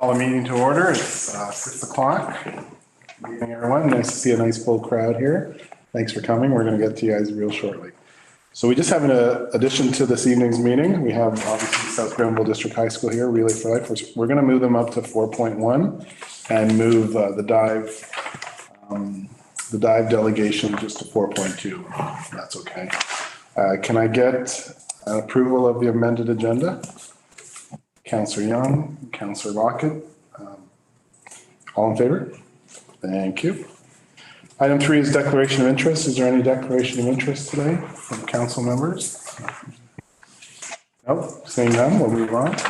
Call the meeting to order. It's 6 o'clock. Good evening, everyone. Nice to see a nice full crowd here. Thanks for coming. We're going to get to you guys real shortly. So we just have an addition to this evening's meeting. We have obviously South Granville District High School here, Relay for Life. We're going to move them up to 4.1 and move the dive delegation just to 4.2. That's okay. Can I get an approval of the amended agenda? Councillor Young, Councillor Rocket, all in favor? Thank you. Item 3 is declaration of interest. Is there any declaration of interest today from council members? Nope, seeing none, we'll move on. So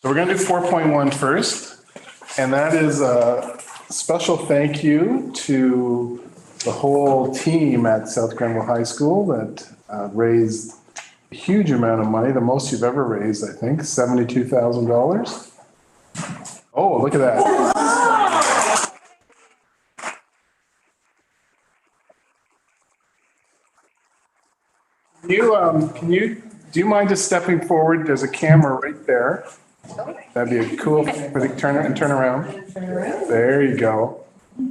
we're going to do 4.1 first, and that is a special thank you to the whole team at South Granville High School that raised a huge amount of money, the most you've ever raised, I think, $72,000. Oh, look at that. Do you mind just stepping forward? There's a camera right there. That'd be a cool thing for the turn around. There you go.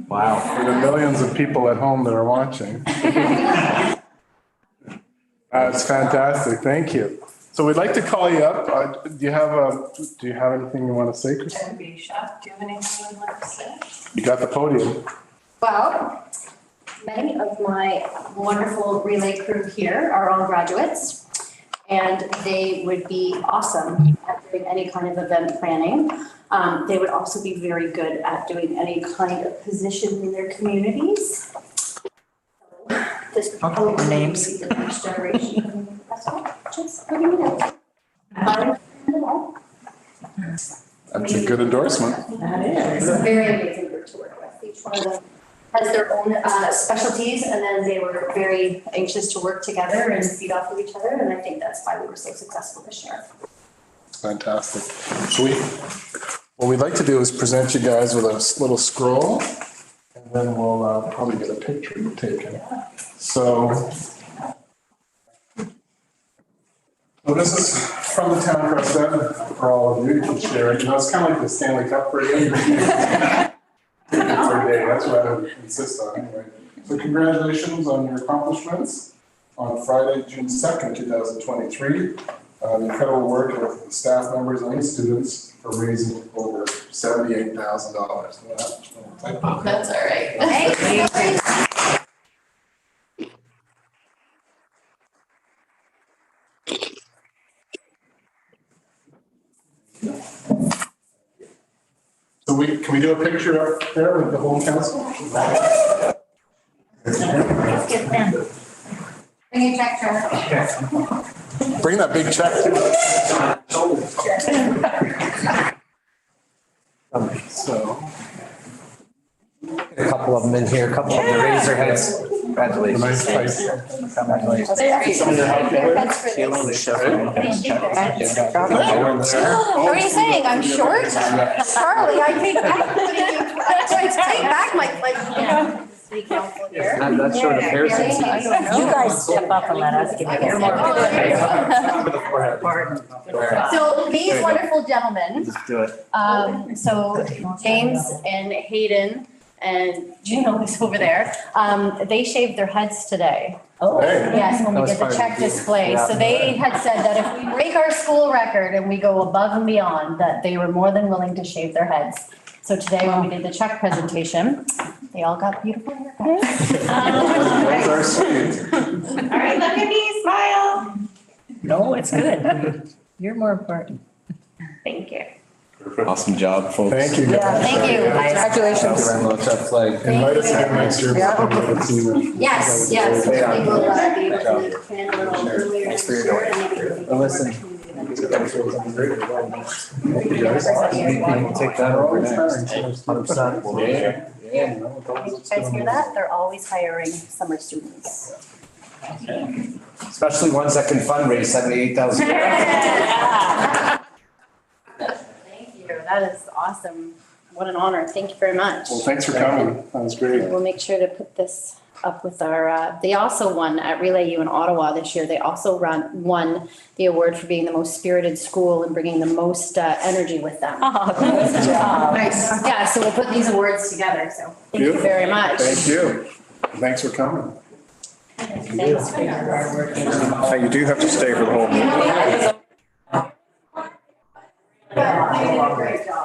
Wow. For the millions of people at home that are watching. That's fantastic. Thank you. So we'd like to call you up. Do you have anything you want to say, Christine? Do you have anything you'd like to say? You got the podium. Well, many of my wonderful relay crew here are all graduates, and they would be awesome at doing any kind of event planning. They would also be very good at doing any kind of position in their communities. This probably names. Be the next generation. That's all. Just putting it out. That's a good endorsement. That is. It's a very amazing group to work with. Each one of them has their own specialties, and then they were very anxious to work together and feed off of each other, and I think that's why we were so successful this year. Fantastic. So what we'd like to do is present you guys with a little scroll, and then we'll probably get a picture taken. So this is from the town Prescott for all of you. You can share it. You know, it's kind of like the Stanley Cup for you. That's what I would insist on anyway. So congratulations on your accomplishments on Friday, June 2nd, 2023. Incredible work of the staff members and students for raising over $78,000. That's all right. Thank you. So can we do a picture up there with the whole council? Let's get them. Bring your check, Trevor. Bring that big check too. So. A couple of them in here, a couple of them raise their heads. Congratulations. Nice place. Congratulations. Some of your help there. What are you saying? I'm short? Charlie, I take back my city council here. That's short of hair. You guys step up and let us give you So these wonderful gentlemen, Just do it. so James and Hayden and Juno is over there, they shaved their heads today. Oh, Yes, when we That was did the part of check the deal. display. Yeah. So they had said that if we break our school record and we go above and beyond, that they were more than willing to shave their heads. So today when we did the check presentation, they all got beautiful haircuts. Those are sweet. all right, look at me, smile. No, it's good. You're more important. Thank you. Awesome job, folks. Thank you. Yeah, thank you. Congratulations. That flag. Invite us again next year. Yes, yes. We will be able to plan a little earlier Thanks next for your year and maybe we can- Listen. You can take that over next. 100%. Yeah. Did you guys hear that? They're always hiring summer students. Especially ones that can fundraise $78,000. Thank you. That is awesome. What an honor. Thank you very much. Well, thanks for coming. That was great. We'll make sure to put this up with our, they also won at Relay U in Ottawa this year. They also won the award for being the most spirited school and bringing the most energy with them. Oh, good job. Nice. Yeah, so we'll put these awards together, so thank you Beautiful. very much. Thank you. Thanks for coming. Thanks for your hard work. You do have to stay for the whole meeting.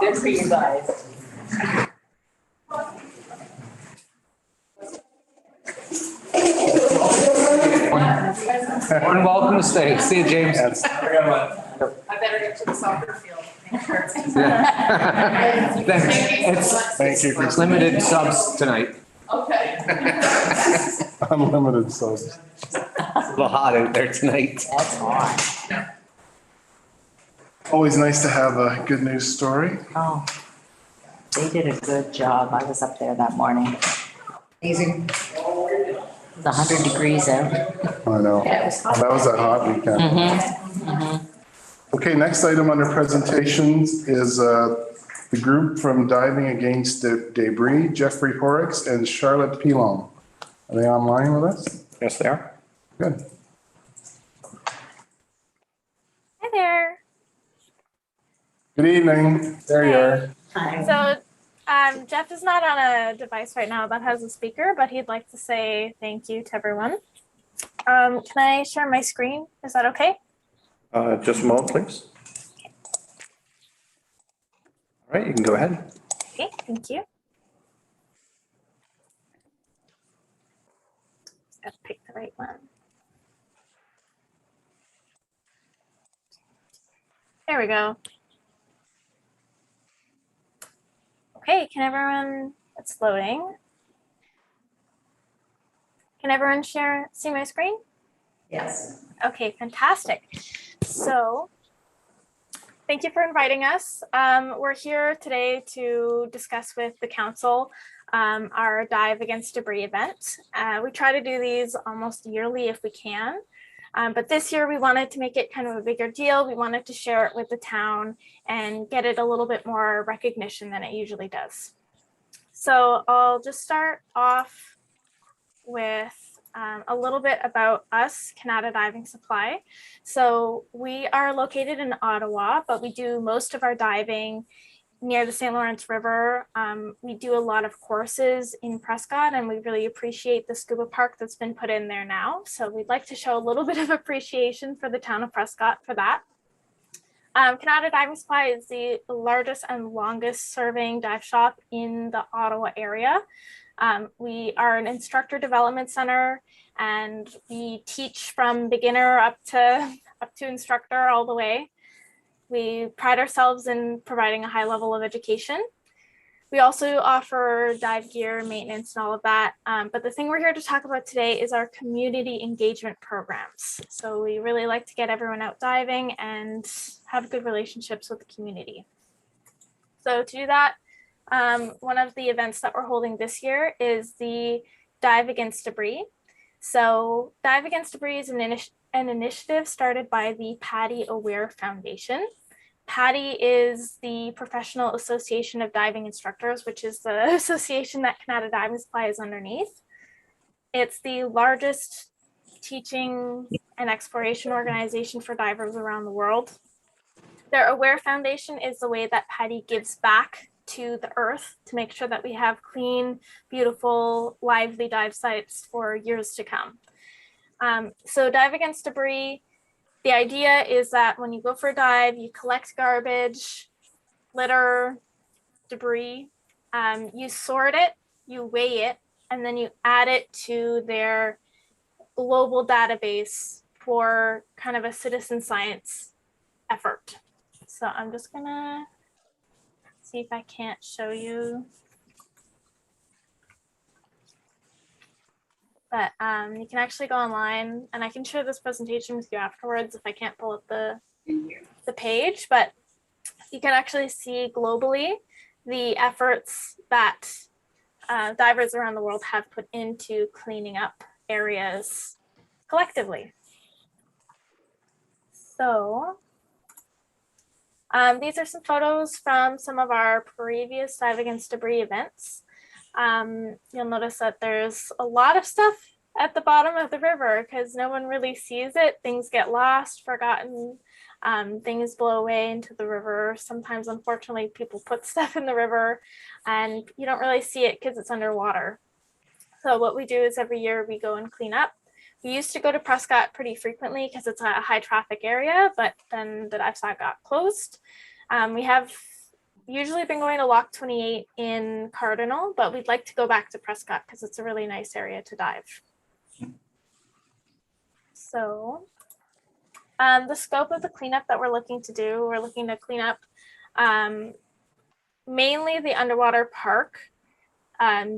Good for you guys. More than welcome to stay. See you, James. I better get to the soccer field. Thanks. It's Thank you, Chris. limited subs tonight. Unlimited subs. It's a little hot out there tonight. That's hot. Always nice to have a good news story. Oh, they did a good job. I was up there that morning. Amazing. It was 100 degrees out. I know. Yeah, it was hot. That was that hot weekend. Okay, next item under presentations is the group from Diving Against Debris, Jeffrey Horrocks and Charlotte Pilon. Are they online with us? Yes, they are. Good. Hi there. Good evening. There you are. So Jeff is not on a device right now that has a speaker, but he'd like to say thank you to everyone. Can I share my screen? Is that okay? Just a moment, please. All right, you can go ahead. Okay, thank you. Just have to pick the right one. There we go. Okay, can everyone, it's loading. Can everyone see my screen? Yes. Okay, fantastic. So thank you for inviting us. We're here today to discuss with the council our Dive Against Debris event. We try to do these almost yearly if we can. But this year we wanted to make it kind of a bigger deal. We wanted to share it with the town and get it a little bit more recognition than it usually does. So I'll just start off with a little bit about us, Canada Diving Supply. So we are located in Ottawa, but we do most of our diving near the St. Lawrence River. We do a lot of courses in Prescott, and we really appreciate the scuba park that's been put in there now. So we'd like to show a little bit of appreciation for the town of Prescott for that. Canada Diving Supply is the largest and longest serving dive shop in the Ottawa area. We are an instructor development center, and we teach from beginner up to instructor all the way. We pride ourselves in providing a high level of education. We also offer dive gear, maintenance, and all of that. But the thing we're here to talk about today is our community engagement programs. So we really like to get everyone out diving and have good relationships with the community. So to do that, one of the events that we're holding this year is the Dive Against Debris. So Dive Against Debris is an initiative started by the PADI Aware Foundation. PADI is the Professional Association of Diving Instructors, which is the association that Canada Diving Supply is underneath. It's the largest teaching and exploration organization for divers around the world. Their Aware Foundation is the way that PADI gives back to the earth to make sure that we have clean, beautiful, lively dive sites for years to come. So Dive Against Debris, the idea is that when you go for a dive, you collect garbage, litter, debris, you sort it, you weigh it, and then you add it to their global database for kind of a citizen science effort. So I'm just gonna see if I can't show you. But you can actually go online, and I can share this presentation with you afterwards if I can't pull up the page, but you can actually see globally the efforts that divers around the world have put into cleaning up areas collectively. So these are some photos from some of our previous Dive Against Debris events. you'll notice that there's a lot of stuff at the bottom of the river because no one really sees it. Things get lost, forgotten, things blow away into the river. Sometimes, unfortunately, people put stuff in the river and you don't really see it because it's underwater. So what we do is every year we go and clean up. We used to go to Prescott pretty frequently because it's a high traffic area, but then the dive spot got closed. We have usually been going to Lock 28 in Cardinal, but we'd like to go back to Prescott because it's a really nice area to dive. So the scope of the cleanup that we're looking to do, we're looking to clean up mainly the underwater park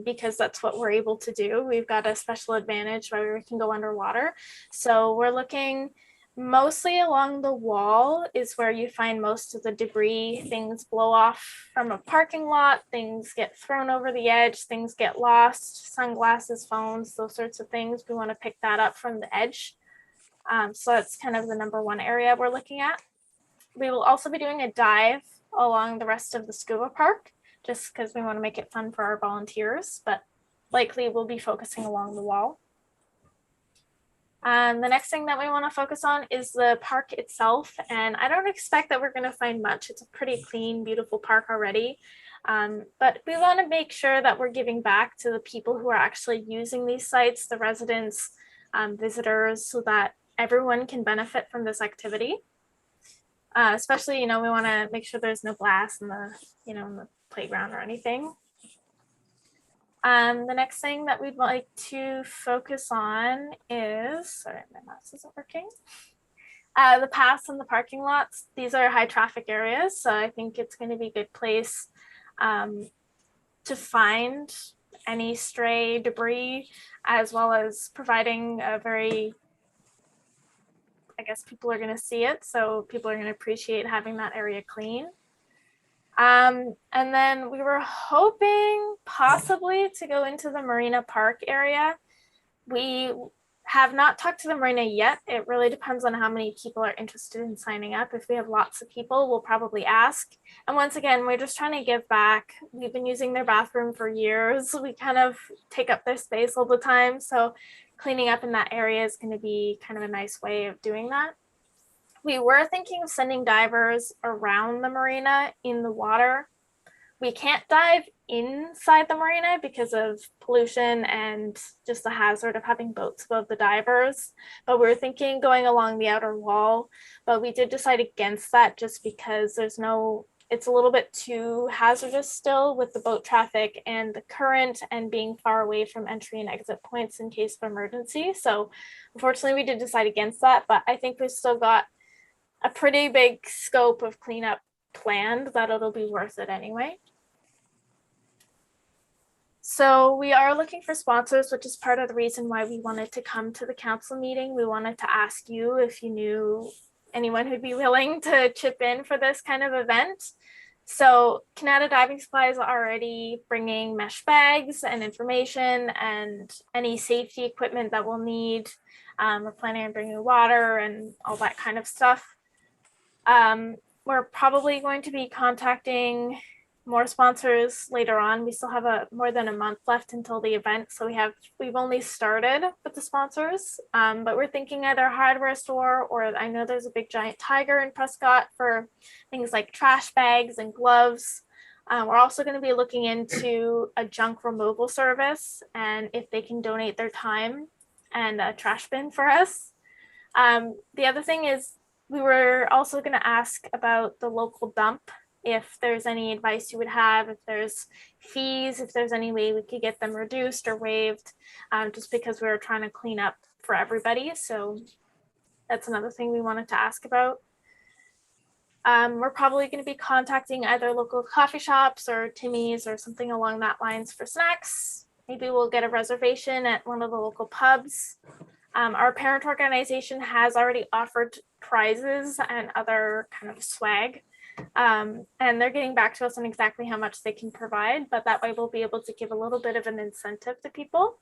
because that's what we're able to do. We've got a special advantage where we can go underwater. So we're looking mostly along the wall is where you find most of the debris. Things blow off from a parking lot, things get thrown over the edge, things get lost, sunglasses, phones, those sorts of things. We want to pick that up from the edge. So that's kind of the number one area we're looking at. We will also be doing a dive along the rest of the scuba park, just because we want to make it fun for our volunteers, but likely we'll be focusing along the wall. The next thing that we want to focus on is the park itself. And I don't expect that we're going to find much. It's a pretty clean, beautiful park already. But we want to make sure that we're giving back to the people who are actually using these sites, the residents, visitors, so that everyone can benefit from this activity. Especially, we want to make sure there's no glass in the, in the playground or anything. The next thing that we'd like to focus on is, sorry, my mouse isn't working. The paths and the parking lots. These are high traffic areas, so I think it's going to be a good place to find any stray debris, as well as providing a very, I guess people are going to see it, so people are going to appreciate having that area clean. And then we were hoping possibly to go into the Marina Park area. We have not talked to the Marina yet. It really depends on how many people are interested in signing up. If we have lots of people, we'll probably ask. And once again, we're just trying to give back. We've been using their bathroom for years. We kind of take up their space all the time. So cleaning up in that area is going to be kind of a nice way of doing that. We were thinking of sending divers around the marina in the water. We can't dive inside the marina because of pollution and just the hazard of having boats above the divers. But we were thinking going along the outer wall, but we did decide against that just because it's a little bit too hazardous still with the boat traffic and the current and being far away from entry and exit points in case of emergency. So unfortunately we did decide against that, but I think we've still got a pretty big scope of cleanup planned that it'll be worth it anyway. So we are looking for sponsors, which is part of the reason why we wanted to come to the council meeting. We wanted to ask you if you knew anyone who'd be willing to chip in for this kind of event. So Canada Diving Supply is already bringing mesh bags and information and any safety equipment that we'll need. We're planning on bringing water and all that kind of stuff. We're probably going to be contacting more sponsors later on. We still have more than a month left until the event, so we've only started with the sponsors. But we're thinking either a hardware store, or I know there's a big giant tiger in Prescott for things like trash bags and gloves. We're also going to be looking into a junk removal service, and if they can donate their time and a trash bin for us. The other thing is, we were also going to ask about the local dump, if there's any advice you would have, if there's fees, if there's any way we could get them reduced or waived, just because we were trying to clean up for everybody. So that's another thing we wanted to ask about. We're probably going to be contacting either local coffee shops or Timmy's or something along that lines for snacks. Maybe we'll get a reservation at one of the local pubs. Our parent organization has already offered prizes and other kind of swag. And they're getting back to us on exactly how much they can provide, but that way we'll be able to give a little bit of an incentive to people.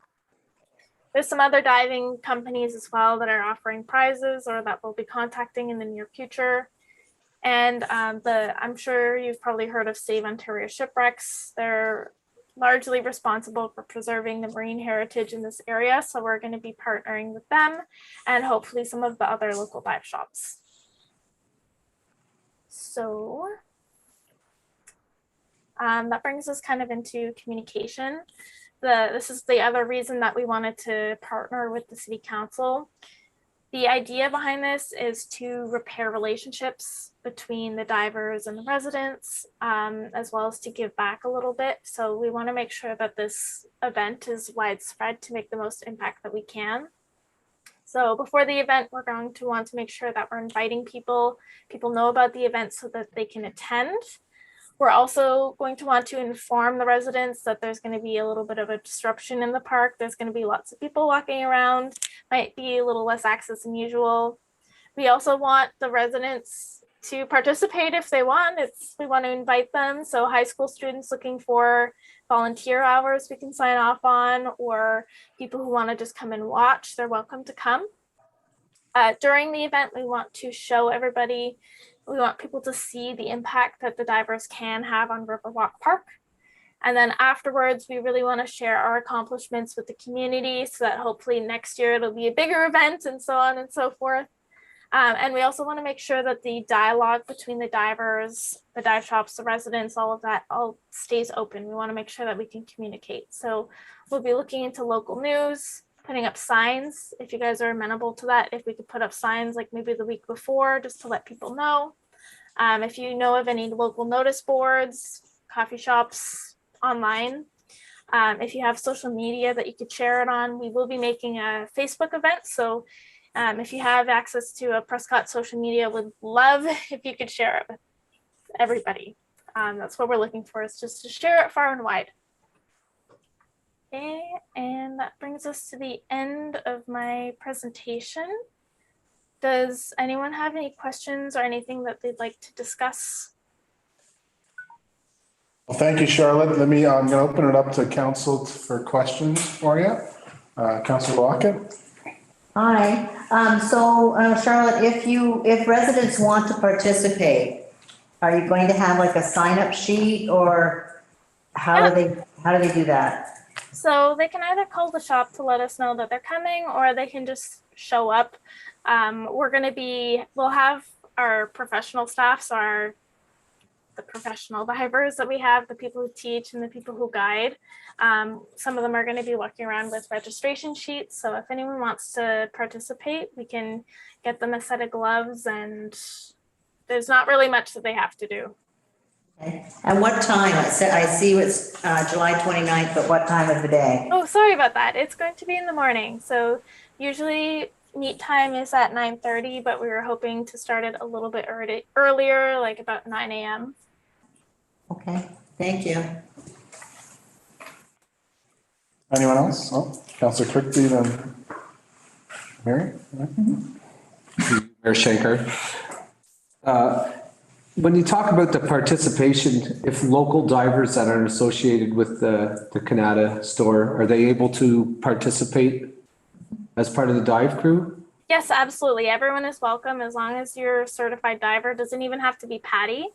There's some other diving companies as well that are offering prizes or that we'll be contacting in the near future. And I'm sure you've probably heard of Save Ontario Shipwrecks. They're largely responsible for preserving the marine heritage in this area. So we're going to be partnering with them and hopefully some of the other local dive shops. So that brings us kind of into communication. This is the other reason that we wanted to partner with the city council. The idea behind this is to repair relationships between the divers and the residents, as well as to give back a little bit. So we want to make sure that this event is widespread to make the most impact that we can. So before the event, we're going to want to make sure that we're inviting people know about the event so that they can attend. We're also going to want to inform the residents that there's going to be a little bit of a disruption in the park. There's going to be lots of people walking around, might be a little less access than usual. We also want the residents to participate if they want. We want to invite them. So high school students looking for volunteer hours we can sign off on, or people who want to just come and watch, they're welcome to come. During the event, we want to show everybody, we want people to see the impact that the divers can have on Riverwalk Park. And then afterwards, we really want to share our accomplishments with the community so that hopefully next year it'll be a bigger event and so on and so forth. And we also want to make sure that the dialogue between the divers, the dive shops, the residents, all of that all stays open. We want to make sure that we can communicate. So we'll be looking into local news, putting up signs, if you guys are amenable to that, if we could put up signs like maybe the week before, just to let people know. If you know of any local notice boards, coffee shops, online, if you have social media that you could share it on, we will be making a Facebook event. So if you have access to a Prescott social media, would love if you could share it with everybody. That's what we're looking for, is just to share it far and wide. Okay, and that brings us to the end of my presentation. Does anyone have any questions or anything that they'd like to discuss? Well, thank you, Charlotte. I'm going to open it up to council for questions for you. Councillor Lockett. Hi, Charlotte, if residents want to participate, are you going to have like a sign-up sheet, or how do they do that? So they can either call the shop to let us know that they're coming, or they can just show up. We'll have our professional staff, so the professional divers that we have, the people who teach and the people who guide. Some of them are going to be walking around with registration sheets. So if anyone wants to participate, we can get them a set of gloves, and there's not really much that they have to do. Okay. And what time? I see it's July 29th, but what time of the day? Oh, sorry about that. It's going to be in the morning. So usually meet time is at 9:30, but we were hoping to start it a little bit earlier, like about 9 a.m. Okay, thank you. Anyone else? Oh, Councillor Kirkby, then Mary? Mayor Schenker. When you talk about the participation, if local divers that are associated with the Canada store, are they able to participate as part of the dive crew? Yes, absolutely. Everyone is welcome as long as you're a certified diver. Doesn't even have to be PADI.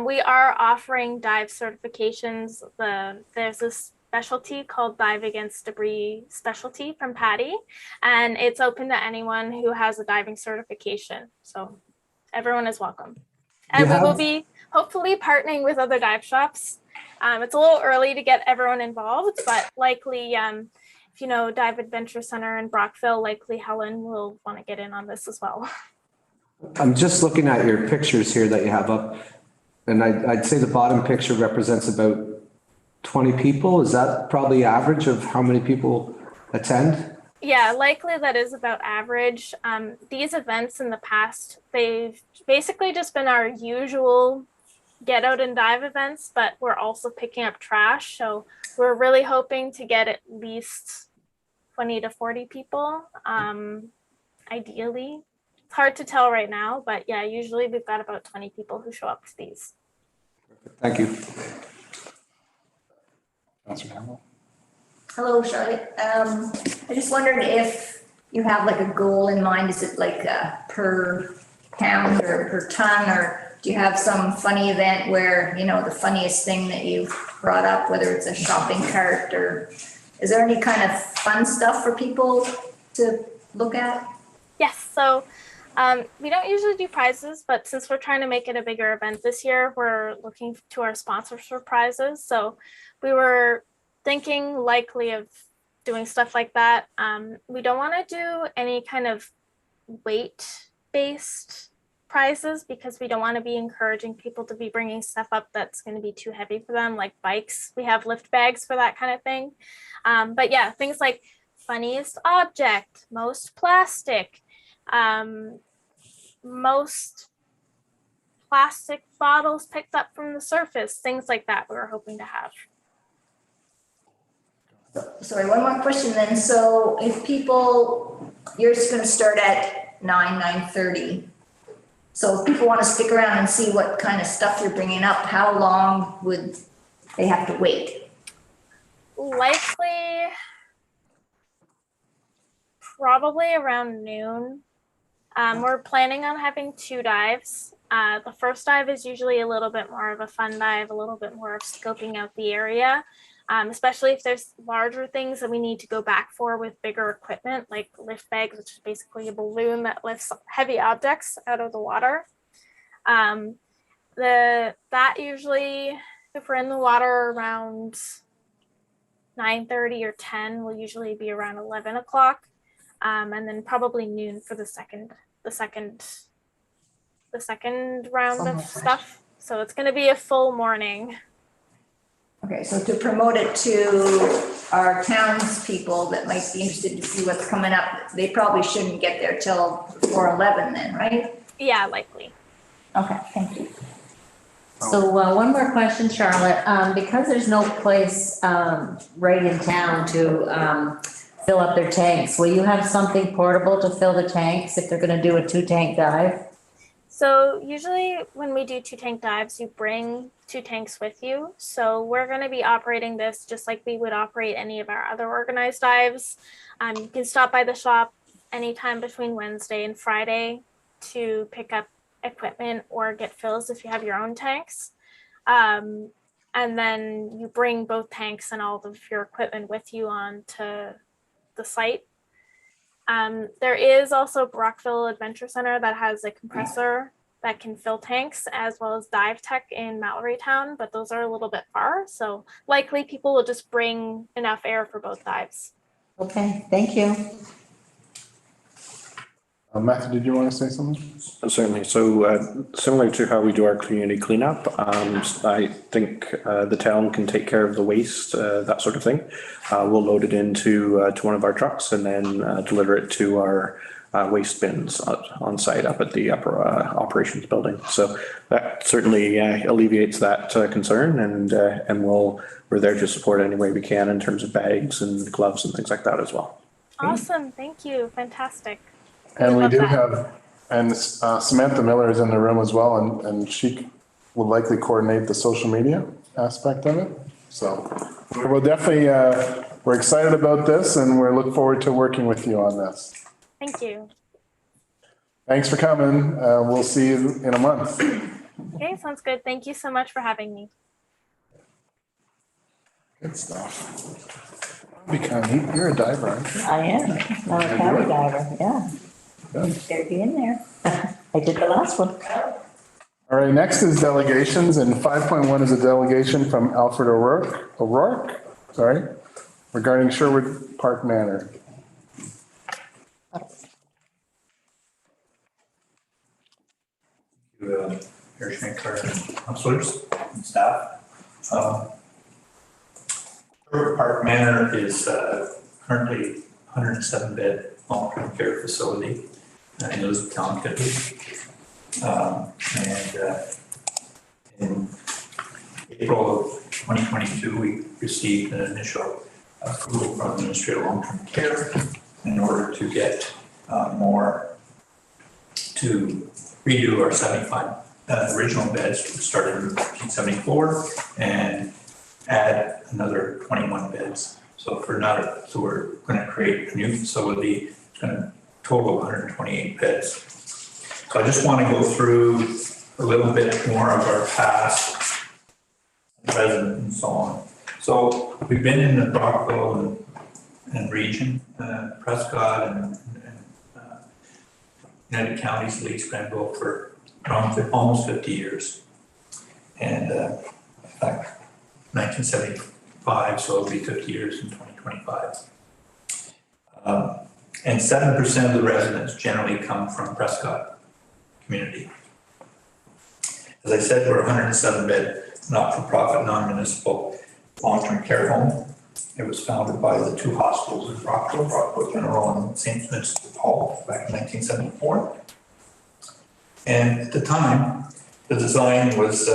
We are offering dive certifications. There's this specialty called Dive Against Debris specialty from PADI, and it's open to anyone who has a diving certification. So everyone is welcome. And we will be hopefully partnering with other dive shops. It's a little early to get everyone involved, but likely, if you know Dive Adventure Center in Brockville, likely Helen will want to get in on this as well. I'm just looking at your pictures here that you have up, and I'd say the bottom picture represents about 20 people. Is that probably average of how many people attend? Yeah, likely that is about average. These events in the past, they've basically just been our usual get out and dive events, but we're also picking up trash. So we're really hoping to get at least 20 to 40 people, ideally. It's hard to tell right now, but yeah, usually we've got about 20 people who show up to these. Thank you. Councillor Campbell. Hello, Charlotte. I just wondered if you have like a goal in mind. Is it like per pound or per ton, or do you have some funny event where, you know, the funniest thing that you've brought up, whether it's a shopping cart or, is there any kind of fun stuff for people to look at? Yes, so we don't usually do prizes, but since we're trying to make it a bigger event this year, we're looking to our sponsors for prizes. So we were thinking likely of doing stuff like that. We don't want to do any kind of weight-based prizes because we don't want to be encouraging people to be bringing stuff up that's going to be too heavy for them, like bikes. We have lift bags for that kind of thing. But yeah, things like funniest object, most plastic, most plastic bottles picked up from the surface, things like that we were hoping to have. Sorry, one more question then. So if people, you're just gonna start at 9:30. So if people want to stick around and see what kind of stuff you're bringing up, how long would they have to wait? Likely, probably around noon. We're planning on having 2 dives. The first dive is usually a little bit more of a fun dive, a little bit more of scoping out the area, especially if there's larger things that we need to go back for with bigger equipment, like lift bags, which is basically a balloon that lifts heavy objects out of the water. That usually, if we're in the water around 9:30 or 10, will usually be around 11 o'clock. And then probably noon for the second round of stuff. So it's going to be a full morning. Okay, so to promote it to our townspeople that might be interested to see what's coming up, they probably shouldn't get there till before 11 then, right? Yeah, likely. Okay, thank you. So one more question, Charlotte. Because there's no place right in town to fill up their tanks, will you have something portable to fill the tanks if they're gonna do a 2-tank dive? So usually when we do 2-tank dives, you bring 2 tanks with you. So we're going to be operating this just like we would operate any of our other organized dives. You can stop by the shop anytime between Wednesday and Friday to pick up equipment or get fills if you have your own tanks. And then you bring both tanks and all of your equipment with you onto the site. There is also Brockville Adventure Center that has a compressor that can fill tanks, as well as Dive Tech in Mallory Town, but those are a little bit far. So likely people will just bring enough air for both dives. Okay, thank you. Matthew, did you want to say something? Certainly. So similar to how we do our community cleanup, I think the town can take care of the waste, that sort of thing. We'll load it into to one of our trucks and then deliver it to our waste bins on site up at the upper operations building. So that certainly alleviates that concern, and we're there to support any way we can in terms of bags and gloves and things like that as well. Awesome. Thank you. Fantastic. And we love do that. have, and Samantha Miller is in the room as well, and she will likely coordinate the social media aspect of it. So we'll definitely, we're excited about this and we're looking forward to working with you on this. Thank you. Thanks for coming. We'll see you in a month. Okay, sounds good. Thank you so much for having me. Good stuff. You're a diver, aren't you? I am. I'm a cabin diver, yeah. Good. Scared to be in there. I did the last one. All right, next is delegations, and 5.1 is a delegation from Alfred O'Rourke, regarding Sherwood Park Manor. Mayor Schmaker and councilors and staff. Sherwood Park Manor is currently 107-bed long-term care facility in Elizabethtown, Kentucky. In April of 2022, we received an initial approval from the Ministry of Long-Term Care in order to get more to redo our 75 original beds, which started in 1974, and add another 21 beds. So we're going to create a new facility. It's going to total 128 beds. So I just want to go through a little bit more of our past residents and so on. So we've been in the Brockville and region, Prescott and United Counties, Leeds, Granville for around almost 50 years. And in fact, 1975, so it'll be 50 years in 2025. And 7% of the residents generally come from Prescott community. As I said, we're a 107-bed, not-for-profit, non-municipal long-term care home. It was founded by the two hospitals in Brockville General and St. Vincent Hall back in 1974. And at the time, the design was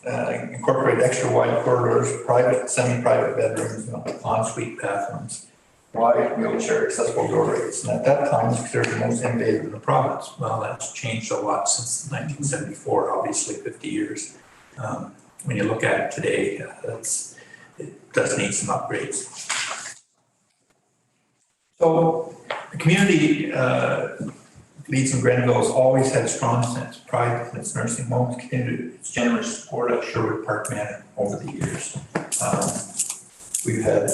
incorporate extra wide corridors, private, semi-private bedrooms, ensuite bathrooms, wide wheelchair accessible doorways. And at that time, it was considered the most innovative in the province. Well, that's changed a lot since 1974, obviously 50 years. When you look at it today, it does need some upgrades. So the community, Leeds and Grenville has always had a strong sense of pride in its nursing homes, continued its generous support at Sherwood Park Manor over the years. We've had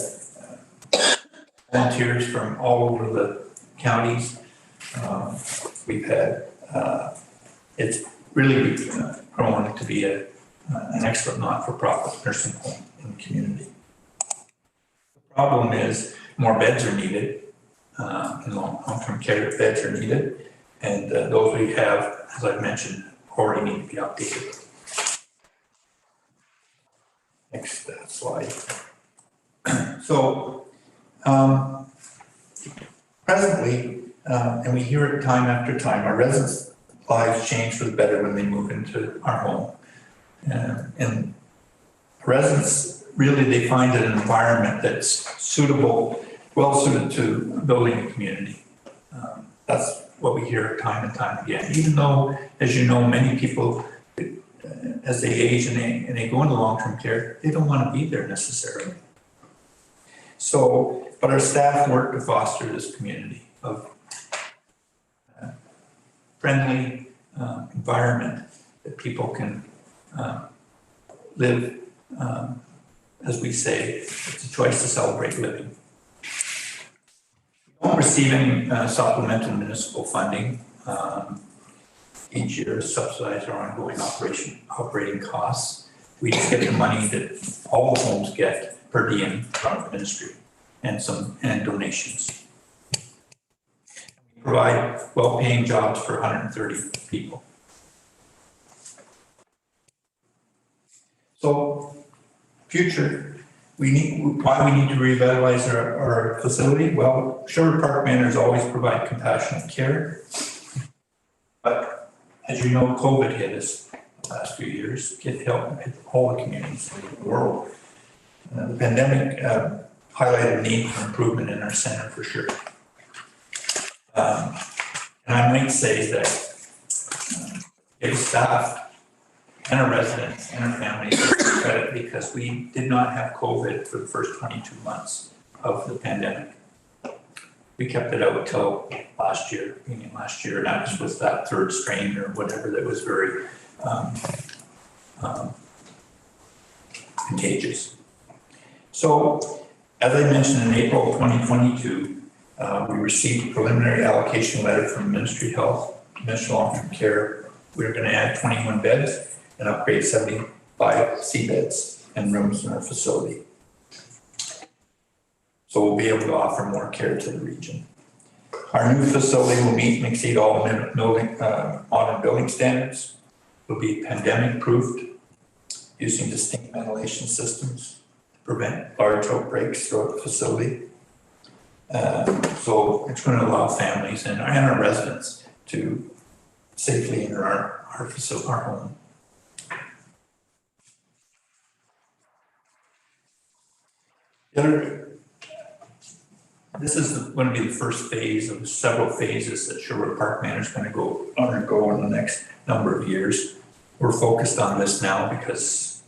volunteers from all over the counties. We've had, it's really grown to be an excellent not-for-profit nursing home in the community. The problem is more beds are needed, and long-term care beds are needed. And those we have, as I've mentioned, already need to be updated. Next slide. So presently, and we hear it time after time, our residents' lives change for the better when they move into our home. And residents, really, they find an environment that's suitable, well suited to building a community. That's what we hear time and time again. Even though, as you know, many people, as they age and they go into long-term care, they don't want to be there necessarily. So, but our staff work to foster this community of friendly environment that people can live, as we say, it's a choice to celebrate living. We don't receive any supplemental municipal funding each year to subsidize our ongoing operating costs. We just get the money that all the homes get per diem from the ministry and donations. We provide well-paying jobs for 130 people. So, future, why we need to revitalize our facility? Well, Sherwood Park Manors always provide compassionate care. But as you know, COVID hit us the last few years. It hit all the communities in the world. The pandemic highlighted the need for improvement in our center for sure. And I might say that its staff and our residents and our families credit because we did not have COVID for the first 22 months of the pandemic. We kept it out until last year, and that was that third strain or whatever that was very contagious. So, as I mentioned, in April of 2022, we received a preliminary allocation letter from Ministry of Health, Ministry of Long-Term Care. We're going to add 21 beds and upgrade 75 C beds and rooms in our facility. So we'll be able to offer more care to the region. Our new facility will meet and exceed all modern building standards. It will be pandemic-proofed using distinct ventilation systems to prevent large outbreaks throughout the facility. So it's going to allow families and our residents to safely enter our facility, our home. This is going to be the first phase of several phases that Sherwood Park Manor is going to undergo in the next number of years. We're focused on this now because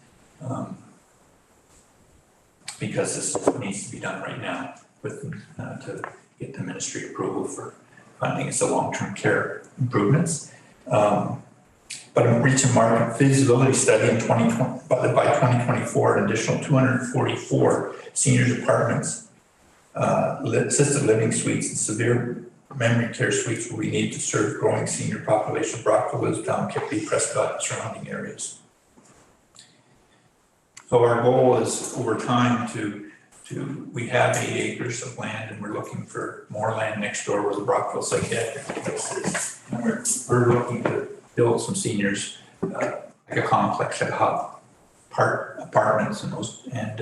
this needs to be done right now to get the ministry approval for funding as a long-term care improvements. But but a recent market feasibility study in 2020, by 2024, an additional 244 seniors apartments, assisted living suites and severe memory care suites will be needed to serve growing senior population of Brockville, Lisbon, Kipley, Prescott, and surrounding areas. So our goal is over time we have 8 acres of land and we're looking for more land next door where the Brockville Psychiatric Place is. And we're looking to build some seniors, like a complex at hub, apartments and those, and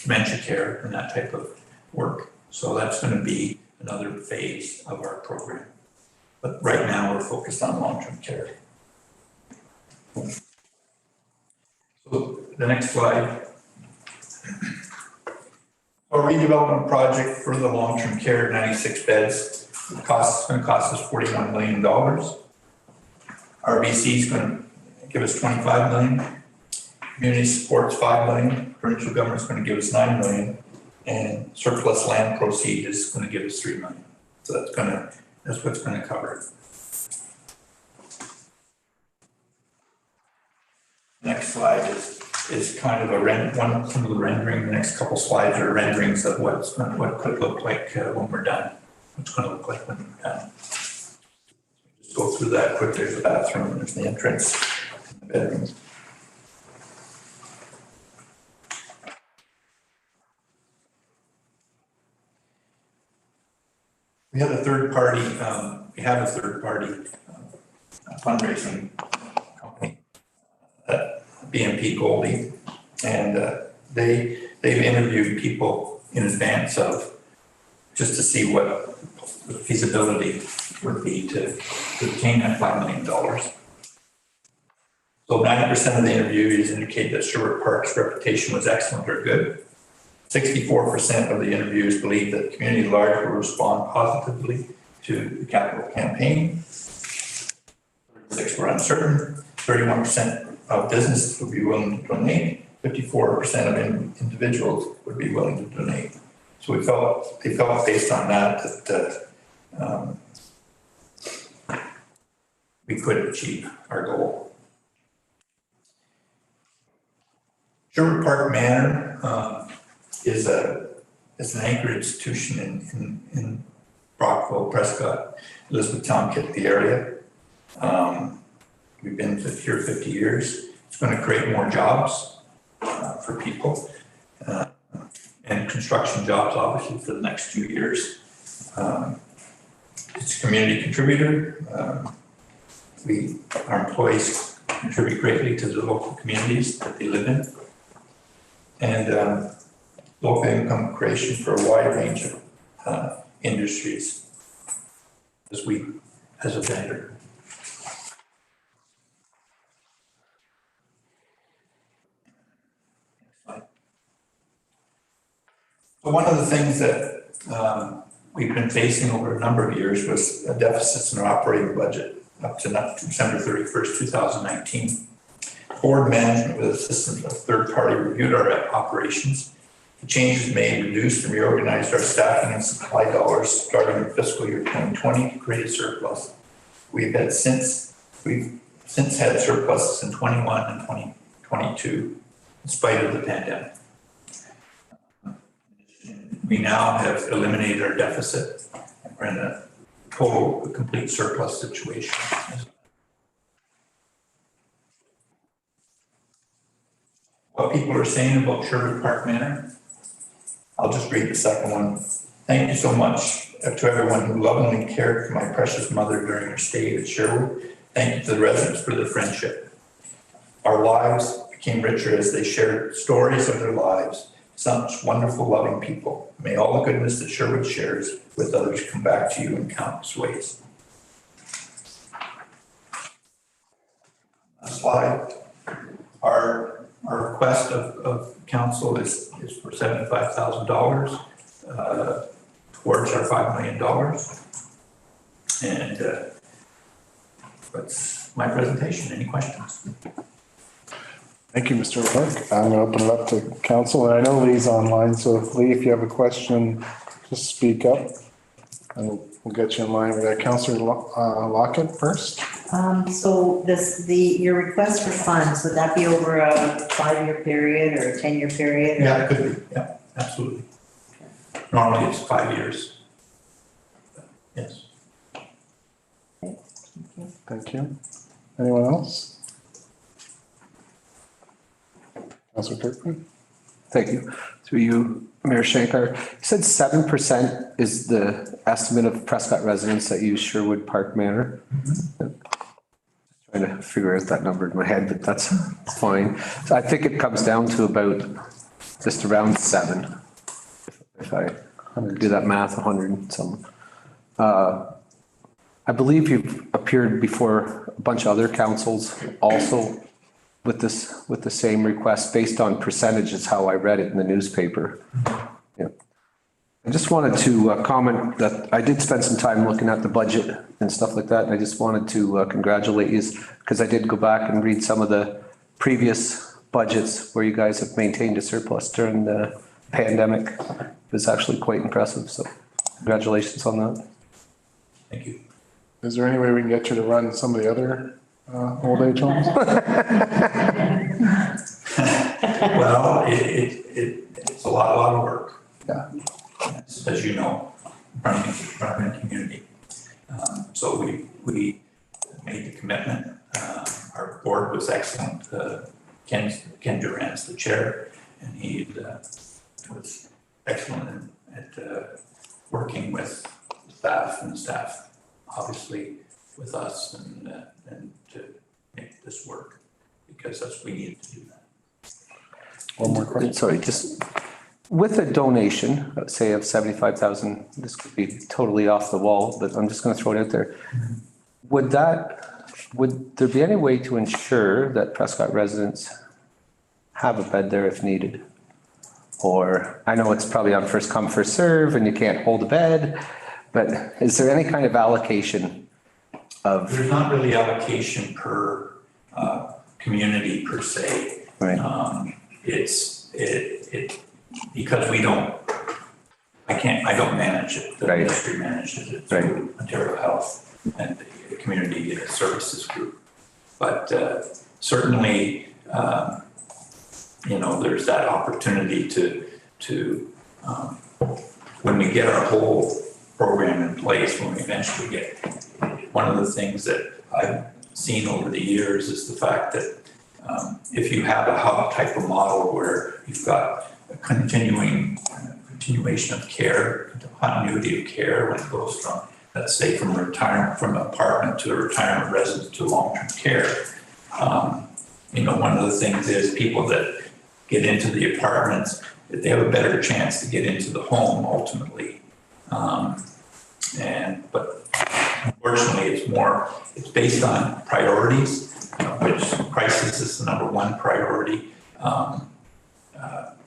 dementia care and that type of work. So that's going to be another phase of our program. But right now we're focused on long-term care. So the next slide. A redevelopment project for the long-term care, 96 beds. It's going to cost us $41 million. RBC is going to give us $25 million. Community support's $5 million. Provincial government's going to give us $9 million. And surplus land proceed is going to give us $3 million. So that's what's going to cover it. Next slide is kind of some of the rendering. The next couple slides are renderings of what could look like when we're done. What's going to look like when we're done. Just go through that quick. There's the bathroom, there's the entrance, the bedrooms. We have a third party fundraising company, BMP Goldie, and they've interviewed people in advance of just to see what the feasibility would be to obtain that $5 million. So 90% of the interviewees indicate that Sherwood Park's reputation was excellent or good. 64% of the interviews believe that the community at large will respond positively to the capital campaign. 36% were uncertain. 31% of businesses would be willing to donate. 54% of individuals would be willing to donate. So they felt based on that we could achieve our goal. Sherwood Park Manor is an anchor institution in Brockville, Prescott, Elizabethtown, Kitley area. We've been here 50 years. It's going to create more jobs for people and construction jobs, obviously, for the next 2 years. It's a community contributor. Our employees contribute greatly to the local communities that they live in. And local income creation for a wide range of industries as a vendor. So one of the things that we've been facing over a number of years was deficits in our operating budget up to December 31st, 2019. Board management with assistance of third party reviewed our operations. The changes made reduced and reorganized our staffing and supply dollars starting in fiscal year 2020 to create a surplus. We've since had surpluses in 21 and 2022 in spite of the pandemic. We now have eliminated our deficit and we're in a complete surplus situation. What people are saying about Sherwood Park Manor, I'll just read the second one. Thank you so much to everyone who lovingly cared for my precious mother during her stay at Sherwood. Thank you to the residents for their friendship. Our lives became richer as they shared stories of their lives. Such wonderful, loving people. May all the goodness that Sherwood shares with others come back to you in countless ways. Slide. Our request of council is for $75,000 towards our $5 million. And that's my presentation. Any questions? Thank you, Mr. Clark. I'm going to open it up to council. And I know Lee's online, so Lee, if you have a question, just speak up and we'll get you in line. We got Councillor Lockett first. So your request for funds, would that be over a 5-year period or a 10-year period? Yeah, it could be, yeah, absolutely. Normally it's 5 years. Yes. Thank you. Anyone else? Councillor Kirkland? Thank you. Through you, Mayor Shankar. You said 7% is the estimate of Prescott residents that use Sherwood Park Manor. Trying to figure out that number in my head, but that's fine. So I think it comes down to about just around 7. If I do that math, 100 and some. I believe you've appeared before a bunch of other councils also with the same request based on percentages, how I read it in the newspaper. Yeah. I just wanted to comment that I did spend some time looking at the budget and stuff like that. And I just wanted to congratulate you because I did go back and read some of the previous budgets where you guys have maintained a surplus during the pandemic. It was actually quite impressive. So congratulations on that. Thank you. Is there any way we can get you to run some of the other old age homes? Well, it's a lot of work. Yeah. As you know, running a community. So we made the commitment. Our board was excellent. Ken Duran's the chair, and he was excellent at working with staff and staff, obviously with us and to make this work, because that's what we needed to do that. One more question. Sorry, just with a donation, let's say of 75,000, this could be totally off the wall, but I'm just going to throw it out there. Would there be any way to ensure that Prescott residents have a bed there if needed? Or I know it's probably on first come, first serve and you can't hold a bed, but is there any kind of allocation of? There's not really allocation per community per se. Right. It because we don't, I don't manage it. The Right. ministry manages it Right. through Ontario Health and the Community Services Group. But certainly, there's that opportunity to when we get our whole program in place, when we eventually get, one of the things that I've seen over the years is the fact that if you have a hub type of model where you've got a continuation of care, continuity of care when it goes from, let's say, from apartment to a retirement residence to long-term care. One of the things is people that get into the apartments, that they have a better chance to get into the home ultimately. But unfortunately, it's based on priorities, which crisis is the number one priority.